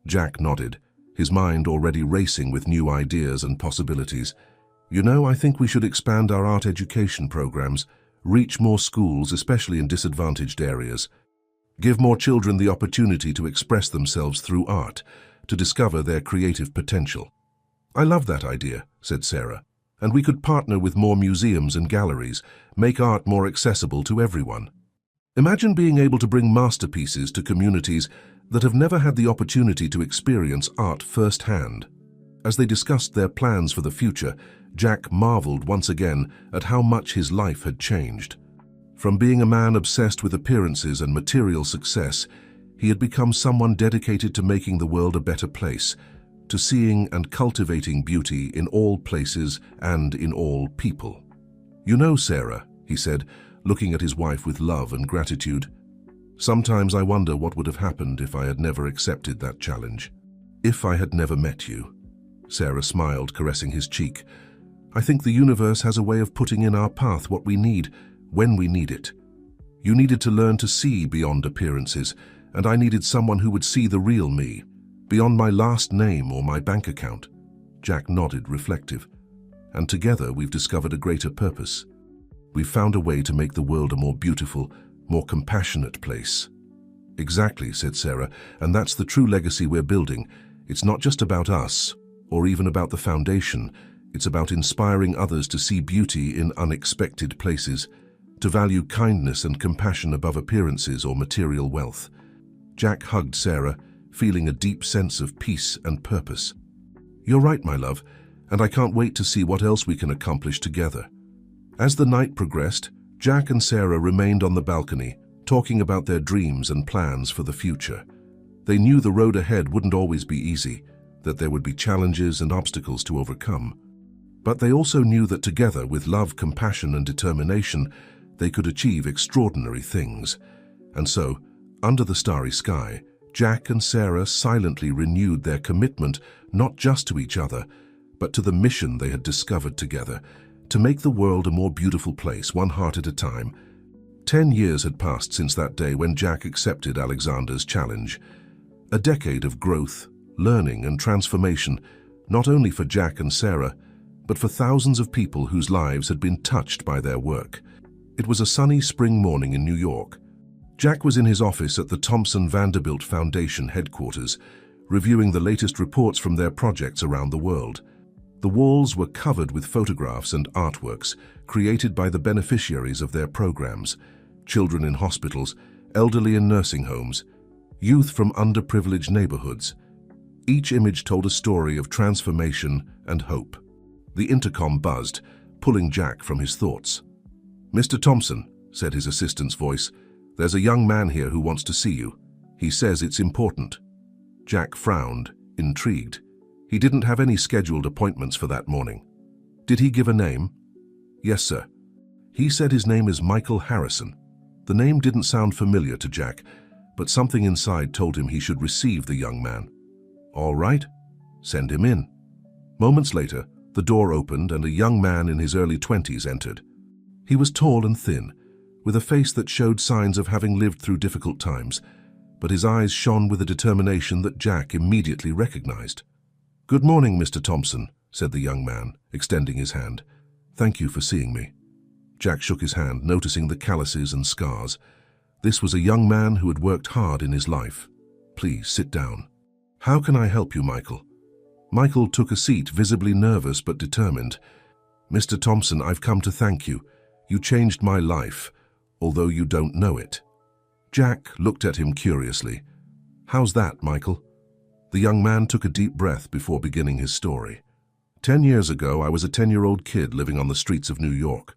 S1: Jack nodded, his mind already racing with new ideas and possibilities. "You know, I think we should expand our art education programs, reach more schools, especially in disadvantaged areas. Give more children the opportunity to express themselves through art, to discover their creative potential. I love that idea, said Sarah. And we could partner with more museums and galleries, make art more accessible to everyone. Imagine being able to bring masterpieces to communities that have never had the opportunity to experience art firsthand. As they discussed their plans for the future, Jack marveled once again at how much his life had changed. From being a man obsessed with appearances and material success, he had become someone dedicated to making the world a better place, to seeing and cultivating beauty in all places and in all people. You know, Sarah, he said, looking at his wife with love and gratitude, sometimes I wonder what would have happened if I had never accepted that challenge. If I had never met you. Sarah smiled, caressing his cheek. I think the universe has a way of putting in our path what we need, when we need it. You needed to learn to see beyond appearances, and I needed someone who would see the real me, beyond my last name or my bank account. Jack nodded, reflective. And together we've discovered a greater purpose. We've found a way to make the world a more beautiful, more compassionate place. Exactly, said Sarah, and that's the true legacy we're building. It's not just about us, or even about the foundation. It's about inspiring others to see beauty in unexpected places, to value kindness and compassion above appearances or material wealth. Jack hugged Sarah, feeling a deep sense of peace and purpose. You're right, my love, and I can't wait to see what else we can accomplish together. As the night progressed, Jack and Sarah remained on the balcony, talking about their dreams and plans for the future. They knew the road ahead wouldn't always be easy, that there would be challenges and obstacles to overcome. But they also knew that together, with love, compassion, and determination, they could achieve extraordinary things. And so, under the starry sky, Jack and Sarah silently renewed their commitment not just to each other, but to the mission they had discovered together, to make the world a more beautiful place, one heart at a time. 10 years had passed since that day when Jack accepted Alexander's challenge. A decade of growth, learning, and transformation, not only for Jack and Sarah, but for thousands of people whose lives had been touched by their work. It was a sunny spring morning in New York. Jack was in his office at the Thompson Vanderbilt Foundation headquarters, reviewing the latest reports from their projects around the world. The walls were covered with photographs and artworks created by the beneficiaries of their programs: children in hospitals, elderly in nursing homes, youth from underprivileged neighborhoods. Each image told a story of transformation and hope. The intercom buzzed, pulling Jack from his thoughts. "Mr. Thompson," said his assistant's voice, "there's a young man here who wants to see you. He says it's important." Jack frowned, intrigued. He didn't have any scheduled appointments for that morning. Did he give a name? "Yes, sir. He said his name is Michael Harrison." The name didn't sound familiar to Jack, but something inside told him he should receive the young man. "All right, send him in." Moments later, the door opened and a young man in his early 20s entered. He was tall and thin, with a face that showed signs of having lived through difficult times, but his eyes shone with a determination that Jack immediately recognized. "Good morning, Mr. Thompson," said the young man, extending his hand. "Thank you for seeing me." Jack shook his hand, noticing the calluses and scars. This was a young man who had worked hard in his life. "Please sit down." "How can I help you, Michael?" Michael took a seat, visibly nervous but determined. "Mr. Thompson, I've come to thank you. You changed my life, although you don't know it." Jack looked at him curiously. "How's that, Michael?" The young man took a deep breath before beginning his story. 10 years ago, I was a 10-year-old kid living on the streets of New York.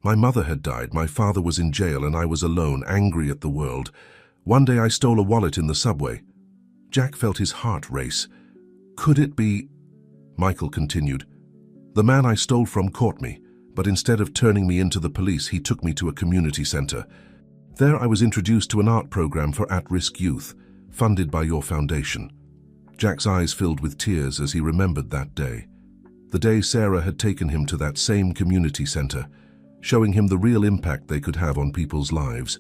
S1: My mother had died, my father was in jail, and I was alone, angry at the world. One day I stole a wallet in the subway. Jack felt his heart race. Could it be? Michael continued. "The man I stole from caught me, but instead of turning me into the police, he took me to a community center. There I was introduced to an art program for at-risk youth, funded by your foundation." Jack's eyes filled with tears as he remembered that day. The day Sarah had taken him to that same community center, showing him the real impact they could have on people's lives.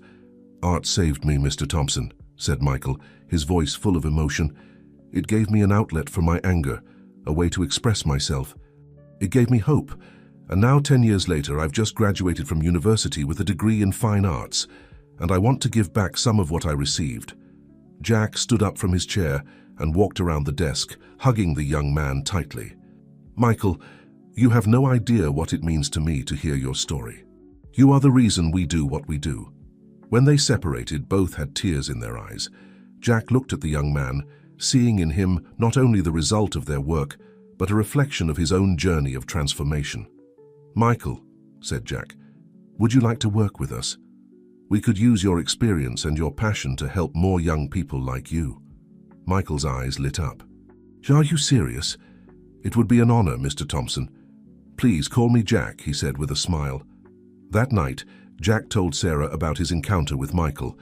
S1: "Art saved me, Mr. Thompson," said Michael, his voice full of emotion. "It gave me an outlet for my anger, a way to express myself. It gave me hope, and now 10 years later I've just graduated from university with a degree in fine arts, and I want to give back some of what I received." Jack stood up from his chair and walked around the desk, hugging the young man tightly. "Michael, you have no idea what it means to me to hear your story. You are the reason we do what we do." When they separated, both had tears in their eyes. Jack looked at the young man, seeing in him not only the result of their work, but a reflection of his own journey of transformation. "Michael," said Jack, "would you like to work with us? We could use your experience and your passion to help more young people like you." Michael's eyes lit up. "Are you serious? It would be an honor, Mr. Thompson. Please call me Jack," he said with a smile. That night, Jack told Sarah about his encounter with Michael.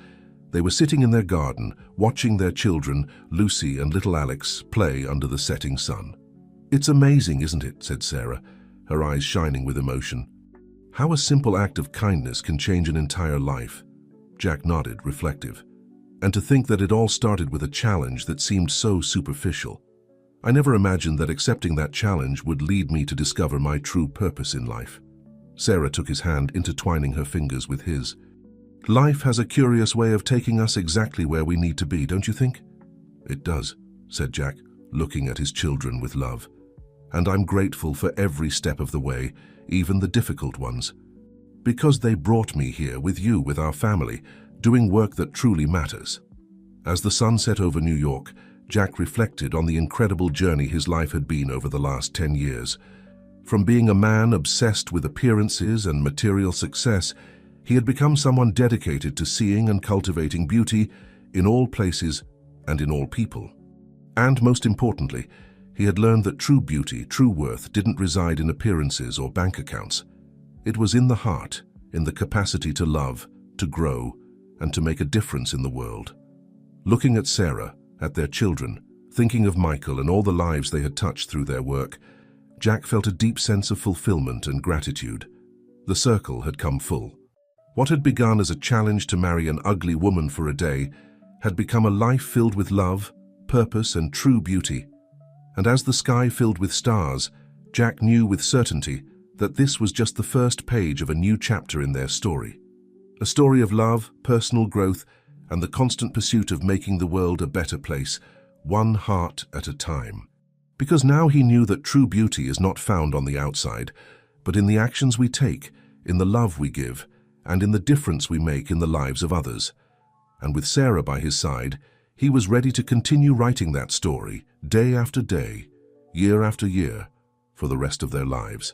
S1: They were sitting in their garden, watching their children, Lucy and little Alex, play under the setting sun. "It's amazing, isn't it?" said Sarah, her eyes shining with emotion. "How a simple act of kindness can change an entire life." Jack nodded, reflective. "And to think that it all started with a challenge that seemed so superficial. I never imagined that accepting that challenge would lead me to discover my true purpose in life." Sarah took his hand, intertwining her fingers with his. "Life has a curious way of taking us exactly where we need to be, don't you think?" "It does," said Jack, looking at his children with love. "And I'm grateful for every step of the way, even the difficult ones. Because they brought me here with you, with our family, doing work that truly matters." As the sun set over New York, Jack reflected on the incredible journey his life had been over the last 10 years. From being a man obsessed with appearances and material success, he had become someone dedicated to seeing and cultivating beauty in all places and in all people. And most importantly, he had learned that true beauty, true worth, didn't reside in appearances or bank accounts. It was in the heart, in the capacity to love, to grow, and to make a difference in the world. Looking at Sarah, at their children, thinking of Michael and all the lives they had touched through their work, Jack felt a deep sense of fulfillment and gratitude. The circle had come full. What had begun as a challenge to marry an ugly woman for a day had become a life filled with love, purpose, and true beauty. And as the sky filled with stars, Jack knew with certainty that this was just the first page of a new chapter in their story. A story of love, personal growth, and the constant pursuit of making the world a better place, one heart at a time. Because now he knew that true beauty is not found on the outside, but in the actions we take, in the love we give, and in the difference we make in the lives of others. And with Sarah by his side, he was ready to continue writing that story, day after day, year after year, for the rest of their lives.